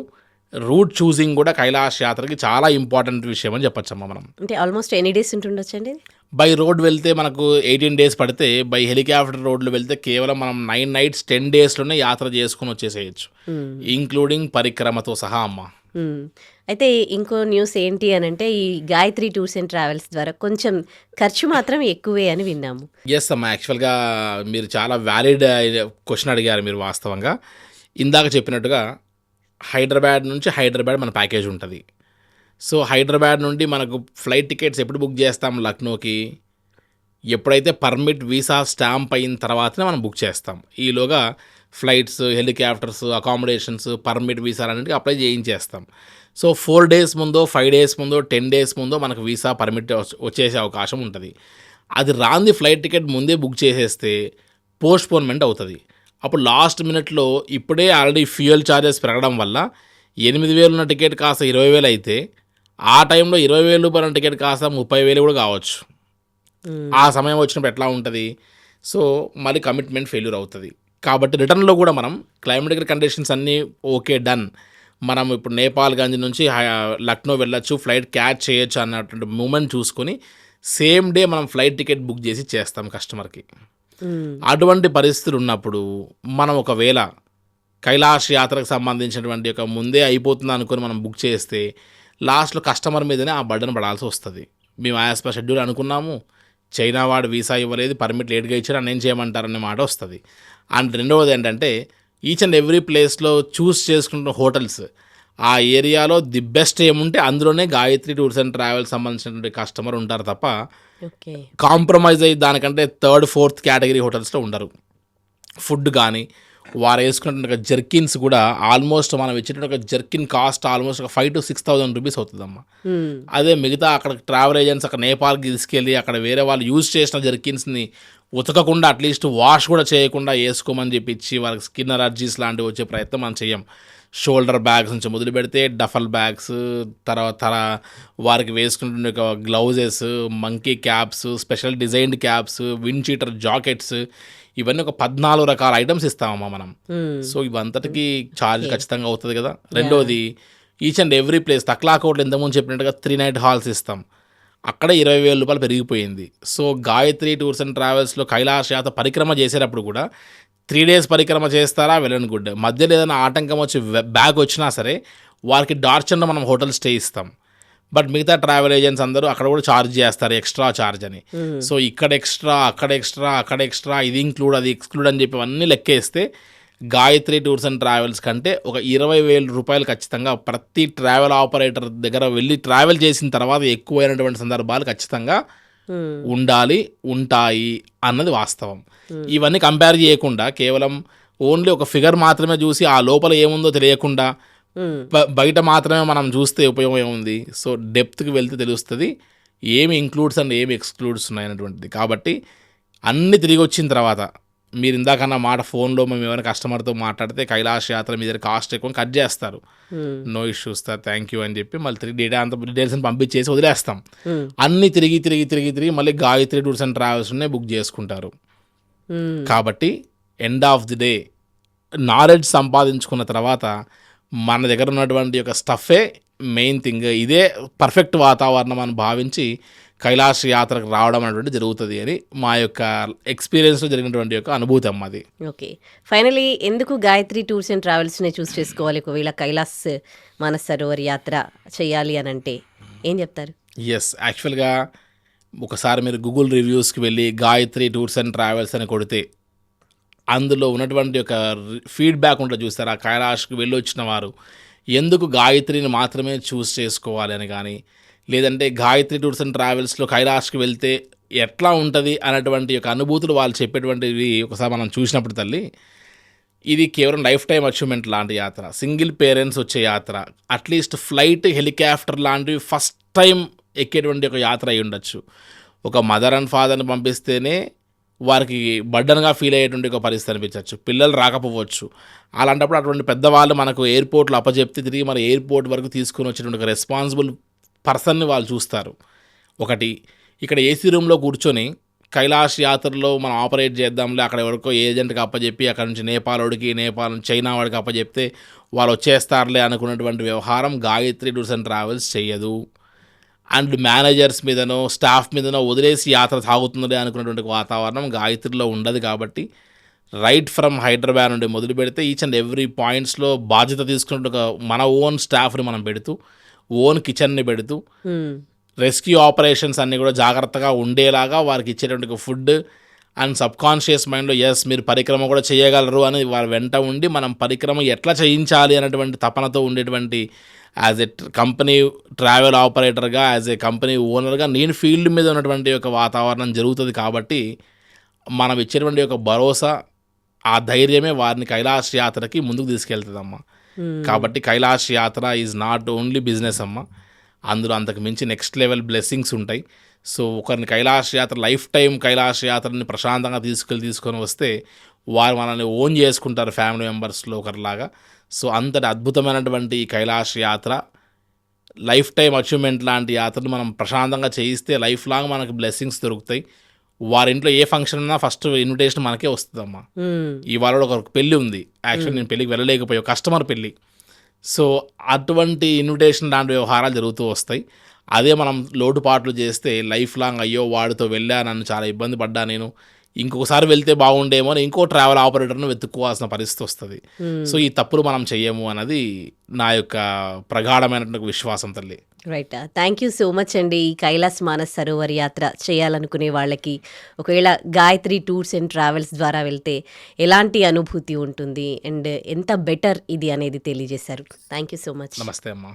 రూట్ చూసింగ్ కూడా కైలాష్ యాత్రకి చాలా ఇంపార్టెంట్ విషయం అని చెప్పచ్చమ్మా. మనం అంటే ఆల్మోస్ట్ ఎన్ని డేస్ ఉంటుండొచ్చండి? బై రోడ్ వెళ్తే మనకు 18 డేస్ పడితే, బై హెలికాప్టర్ రోడ్లు వెళ్తే కేవలం మనం 9 నైట్స్ 10 డేస్లోనే యాత్ర చేసుకుని వచ్చేసేయచ్చు, ఇంక్లూడింగ్ పరిక్రమతో సహా అమ్మ. అయితే ఇంకో న్యూస్ ఏంటి అని అంటే ఈ గాయత్రి టూర్స్ అండ్ ట్రావెల్స్ ద్వారా కొంచెం ఖర్చు మాత్రం ఎక్కువే అని విన్నాము. ఎస్ అమ్మా, యాక్చువల్గా మీరు చాలా వ్యాలిడ్ క్వశ్చన్ అడిగారు మీరు. వాస్తవంగా ఇందాక చెప్పినట్టుగా హైదరాబాద్ మన ప్యాకేజ్ ఉంటుంది. సో హైదరాబాద్ నుండి మనకు ఫ్లైట్ టికెట్స్ ఎప్పుడు బుక్ చేస్తాం లక్నోకి, ఎప్పుడైతే పర్మిట్ వీసా స్టాంప్ అయిన తర్వాతనే మనం బుక్ చేస్తాం. ఈలోగా ఫ్లైట్స్, హెలికాప్టర్స్, అకామిడేషన్స్, పర్మిట్ వీసాలు అన్నింటికి అప్లై చేయించేస్తాం. సో 4 డేస్ ముందో, 5 డేస్ ముందో, 10 డేస్ ముందో మనకు వీసా పర్మిట్ వచ్చేసే అవకాశం ఉంటుంది. అది రాంది ఫ్లైట్ టికెట్ ముందే బుక్ చేసేస్తే పోస్ట్పోన్మెంట్ అవుతుంది. అప్పుడు లాస్ట్ మినిట్లో ఇప్పుడే ఆల్రెడీ ఫ్యూయల్ ఛార్జెస్ పెరగడం వల్ల 8,000 ఉన్న టికెట్ కాస్త 20,000 అయితే ఆ టైంలో 20,000 రూపాయల టికెట్ కాస్త 30,000 కూడా కావచ్చు. ఆ సమయం వచ్చినప్పుడు ఎట్లా ఉంటుంది? సో మళ్ళీ కమిట్మెంట్ ఫెయిల్యూర్ అవుతుంది. కాబట్టి రిటర్న్లో కూడా మనం క్లైమాటిక్ కండిషన్స్ అన్నీ ఓకే డన్, మనం ఇప్పుడు నేపాల్గంజ్ నుంచి లక్నో వెళ్ళొచ్చు, ఫ్లైట్ క్యాచ్ చేయొచ్చు అన్నటువంటి మూమెంట్ చూసుకొని సేమ్ డే మనం ఫ్లైట్ టికెట్ బుక్ చేసి చేస్తాం కస్టమర్కి. అటువంటి పరిస్థితులు ఉన్నప్పుడు మనం ఒకవేళ కైలాష్ యాత్రకు సంబంధించినటువంటి ఒక ముందే అయిపోతుంది అనుకుని మనం బుక్ చేస్తే లాస్ట్లో కస్టమర్ మీదనే ఆ బర్డన్ పడాల్సి వస్తుంది. మేము యాజ్ పర్ షెడ్యూల్ అనుకున్నాము, చైనా వాడు వీసా ఇవ్వలేదు, పర్మిట్ లేట్గా ఇచ్చారు, నన్ను ఏం చేయమంటారనే మాట వస్తుంది. అండ్ రెండవది ఏంటంటే ఈచ్ అండ్ ఎవ్రీ ప్లేస్లో చూస్ చేసుకుంటున్న హోటల్స్, ఆ ఏరియాలో ది బెస్ట్ ఏముంటే అందులోనే గాయత్రి టూర్స్ అండ్ ట్రావెల్స్ సంబంధించినటువంటి కస్టమర్ ఉంటారు తప్ప కాంప్రమైజ్ అయ్యి దానికంటే 3rd, 4th కేటగిరీ హోటల్స్లో ఉండరు. ఫుడ్ కానీ వారు వేసుకున్న జర్కిన్స్ కూడా ఆల్మోస్ట్ మనం ఇచ్చిన ఒక జర్కిన్ కాస్ట్ ఆల్మోస్ట్ ఒక 5,000 to 6,000 రూపీస్ అవుతుందమ్మా. అదే మిగతా అక్కడ ట్రావెల్ ఏజెంట్స్ అక్కడ నేపాల్కి తీసుకెళ్ళి అక్కడ వేరే వాళ్ళు యూజ్ చేసిన జర్కిన్స్ని ఉతకకుండా అట్లీస్ట్ వాష్ కూడా చేయకుండా వేసుకోమని చెప్పించి వాళ్ళకి స్కిన్ అలర్జీస్ లాంటివి వచ్చే ప్రయత్నం మనం చెయ్యం. షోల్డర్ బ్యాగ్స్ నుంచి మొదలు పెడితే డఫల్ బ్యాగ్స్, తర్వాత వారికి వేసుకుంటున్న gloves, monkey caps, special designed caps, wind cheater jackets, ఇవన్నీ ఒక 14 రకాల ఐటమ్స్ ఇస్తామమ్మా మనం. సో ఇవంతటికి ఛార్జ్ ఖచ్చితంగా అవుతుంది కదా. రెండోది ఈచ్ అండ్ ఎవ్రీ ప్లేస్ తక్లాకోట్లో ఇంతకుముందు చెప్పినట్టుగా 3 నైట్ హాల్స్ ఇస్తాం, అక్కడ 20,000 రూపాయలు పెరిగిపోయింది. సో గాయత్రి టూర్స్ అండ్ ట్రావెల్స్లో కైలాష్ యాత్ర పరిక్రమ చేసేటప్పుడు కూడా 3 డేస్ పరిక్రమ చేస్తారా వెల్ గుడ్, మధ్యలో ఏదైనా ఆటంకం వచ్చి బ్యాగ్ వచ్చినా సరే వారికి డార్చన్లో మనం హోటల్ స్టే ఇస్తాం. బట్ మిగతా ట్రావెల్ ఏజెంట్స్ అందరూ అక్కడ కూడా ఛార్జ్ చేస్తారు, ఎక్స్ట్రా ఛార్జ్ అని. సో ఇక్కడ ఎక్స్ట్రా, అక్కడ ఎక్స్ట్రా, ఇది ఇంక్లూడ్ అది ఎక్స్క్లూడ్ అని చెప్పి అన్నీ లెక్కేస్తే గాయత్రి టూర్స్ అండ్ ట్రావెల్స్ కంటే ఒక 20,000 రూపాయలు ఖచ్చితంగా ప్రతి ట్రావెల్ ఆపరేటర్ దగ్గర వెళ్ళి ట్రావెల్ చేసిన తర్వాత ఎక్కువైనటువంటి సందర్భాలు ఖచ్చితంగా ఉంటాయి అన్నది వాస్తవం. ఇవన్నీ కంపేర్ చేయకుండా కేవలం ఓన్లీ ఒక ఫిగర్ మాత్రమే చూసి ఆ లోపల ఏముందో తెలియకుండా బయట మాత్రమే మనం చూస్తే ఉపయోగం ఏముంది. సో డెప్త్కి వెళ్తే తెలుస్తుంది ఏమి ఇంక్లూడ్స్ అండ్ ఏమి ఎక్స్క్లూడ్స్ ఉన్నాయనేటువంటిది. కాబట్టి అన్నీ తిరిగి వచ్చిన తర్వాత మీరు ఇందాకన్నా మాట ఫోన్లో మేము ఏమైనా కస్టమర్తో మాట్లాడితే కైలాష్ యాత్ర మీ దగ్గర కాస్ట్ ఎక్కువ కట్ చేస్తారు, no issues sir thank you అని చెప్పి మళ్ళీ తిరిగి డేటా అంత డీటెయిల్స్ పంపించేసి వదిలేస్తాం. అన్నీ తిరిగి మళ్ళీ గాయత్రి టూర్స్ అండ్ ట్రావెల్స్నే బుక్ చేసుకుంటారు. కాబట్టి end of the day knowledge సంపాదించుకున్న తర్వాత మన దగ్గర ఉన్నటువంటి యొక్క స్టఫే మెయిన్ థింగ్, ఇదే పర్ఫెక్ట్ వాతావరణం అని భావించి కైలాస యాత్రకు రావడం అనేటువంటి జరుగుతుంది అని మా యొక్క ఎక్స్పీరియన్స్లో జరిగినటువంటి యొక్క అనుభూతి అమ్మ అది. ఓకే. ఫైనలీ ఎందుకు గాయత్రి టూర్స్ అండ్ ట్రావెల్స్ని చూస్ చేసుకోవాలి ఒకవేళ కైలాస్ మానస్ సరోవర్ యాత్ర చేయాలి అని అంటే ఏం చెప్తారు? ఎస్, యాక్చువల్గా ఒకసారి మీరు గూగుల్ రివ్యూస్కి వెళ్ళి గాయత్రి టూర్స్ అండ్ ట్రావెల్స్ అని కొడితే అందులో ఉన్నటువంటి ఒక ఫీడ్బ్యాక్ ఉంటుంది చూస్తారు. ఆ కైలాష్కి వెళ్ళి వచ్చిన వారు ఎందుకు గాయత్రిని మాత్రమే చూస్ చేసుకోవాలి అని కానీ, లేదంటే గాయత్రి టూర్స్ అండ్ ట్రావెల్స్లో కైలాష్కి వెళ్తే ఎట్లా ఉంటుంది అనేటువంటి ఒక అనుభూతులు వాళ్ళు చెప్పేటువంటివి ఒకసారి మనం చూసినప్పుడు తల్లి, ఇది కేవలం లైఫ్ టైం అచీవ్మెంట్ లాంటి యాత్ర, సింగిల్ పేరెంట్స్ వచ్చే యాత్ర, అట్లీస్ట్ ఫ్లైట్ హెలికాప్టర్ లాంటివి ఫస్ట్ టైం ఎక్కేటువంటి ఒక యాత్ర అయి ఉండొచ్చు. ఒక మదర్ అండ్ ఫాదర్ని పంపిస్తేనే వారికి బర్డన్గా ఫీల్ అయ్యేటువంటి ఒక పరిస్థితి అనిపించవచ్చు, పిల్లలు రాకపోవచ్చు. అలాంటప్పుడు అటువంటి పెద్దవాళ్ళు మనకు ఎయిర్పోర్ట్లో అప్పచెప్తే తిరిగి మన ఎయిర్పోర్ట్ వరకు తీసుకుని వచ్చేటువంటి ఒక రెస్పాన్సిబుల్ పర్సన్ని వాళ్ళు చూస్తారు. ఒకటి, ఇక్కడ ఏసీ రూమ్లో కూర్చొని కైలాష్ యాత్రలో మనం ఆపరేట్ చేద్దాంలే, అక్కడ ఎవరికో ఏజెంట్కి అప్పచెప్పి అక్కడ నుంచి నేపాల్ నుంచి చైనా వాడికి అప్పచెప్తే వాళ్ళు వచ్చేస్తారులే అనుకున్నటువంటి వ్యవహారం గాయత్రి టూర్స్ అండ్ ట్రావెల్స్ చేయదు. అండ్ మేనేజర్స్ మీదనో స్టాఫ్ మీదనో వదిలేసి యాత్ర సాగుతుందని అనుకున్నటువంటి వాతావరణం గాయత్రిలో ఉండదు. కాబట్టి రైట్ ఫ్రమ్ హైదరాబాద్ నుండి మొదలు పెడితే ఈచ్ అండ్ ఎవ్రీ పాయింట్స్లో బాధ్యత తీసుకున్నట్టు ఒక మన ఓన్ స్టాఫ్ని మనం పెడుతూ, ఓన్ కిచెన్ని పెడుతూ, రెస్క్యూ ఆపరేషన్స్ అన్నీ కూడా జాగ్రత్తగా ఉండేలాగా వారికి ఇచ్చేటువంటి ఫుడ్ అండ్ సబ్ కాన్షియస్ మైండ్లో ఎస్ మీరు పరిక్రమ కూడా చేయగలరు అని వారి వెంట ఉండి మనం పరిక్రమ ఎట్లా చేయించాలి అనేటువంటి తపనతో ఉండేటువంటి యాజ్ ఎ కంపెనీ ట్రావెల్ ఆపరేటర్గా, యాజ్ ఏ కంపెనీ ఓనర్గా నేను ఫీల్డ్ మీద ఉన్నటువంటి ఒక వాతావరణం జరుగుతుంది. కాబట్టి మనం ఇచ్చేటువంటి ఒక భరోసా, ఆ ధైర్యమే వారిని కైలాష్ యాత్రకి ముందుకు తీసుకెళ్తుందమ్మా. కాబట్టి కైలాష్ యాత్ర ఈజ్ నాట్ ఓన్లీ బిజినెస్ అమ్మ, అందులో అంతకు మించి నెక్స్ట్ లెవెల్ బ్లెస్సింగ్స్ ఉంటాయి. సో ఒకరిని కైలాష్ యాత్ర లైఫ్ టైం కైలాష్ యాత్రని ప్రశాంతంగా తీసుకొని వస్తే వారు మనల్ని ఓన్ చేసుకుంటారు ఫ్యామిలీ మెంబర్స్లో ఒకరిలాగా. సో అంతటి అద్భుతమైనటువంటి ఈ కైలాష్ యాత్ర లైఫ్ టైం అచీవ్మెంట్ లాంటి యాత్రను మనం ప్రశాంతంగా చేయిస్తే లైఫ్ లాంగ్ మనకు బ్లెస్సింగ్స్ దొరుకుతాయి. వారింట్లో ఏ ఫంక్షన్ ఉన్నా ఫస్ట్ ఇన్విటేషన్ మనకే వస్తుందమ్మా. ఇవాళ ఒక పెళ్ళి ఉంది, యాక్చువల్లీ నేను పెళ్ళికి వెళ్ళలేకపోయా, కస్టమర్ పెళ్ళి. సో అటువంటి ఇన్విటేషన్ లాంటి వ్యవహారాలు జరుగుతూ వస్తాయి. అదే మనం లోటుపాట్లు చేస్తే లైఫ్ లాంగ్ అయ్యో వాడితో వెళ్ళా, నన్ను చాలా ఇబ్బంది పడ్డా, నేను ఇంకొకసారి వెళ్తే బాగుండేమో అని ఇంకో ట్రావెల్ ఆపరేటర్ను వెతుక్కోవాల్సిన పరిస్థితి వస్తుంది. సో ఈ తప్పులు మనం చెయ్యము అన్నది నా యొక్క ప్రగాఢమైనటువంటి విశ్వాసం తల్లి. Right. Thank you so much అండి. ఈ కైలాస్ మానస్ సరోవర్ యాత్ర చేయాలనుకునే వాళ్ళకి ఒకవేళ గాయత్రి టూర్స్ అండ్ ట్రావెల్స్ ద్వారా వెళ్తే ఎలాంటి అనుభూతి ఉంటుంది అండ్ ఎంత బెటర్ ఇది అనేది తెలియజేశారు. Thank you so much. నమస్తే అమ్మా.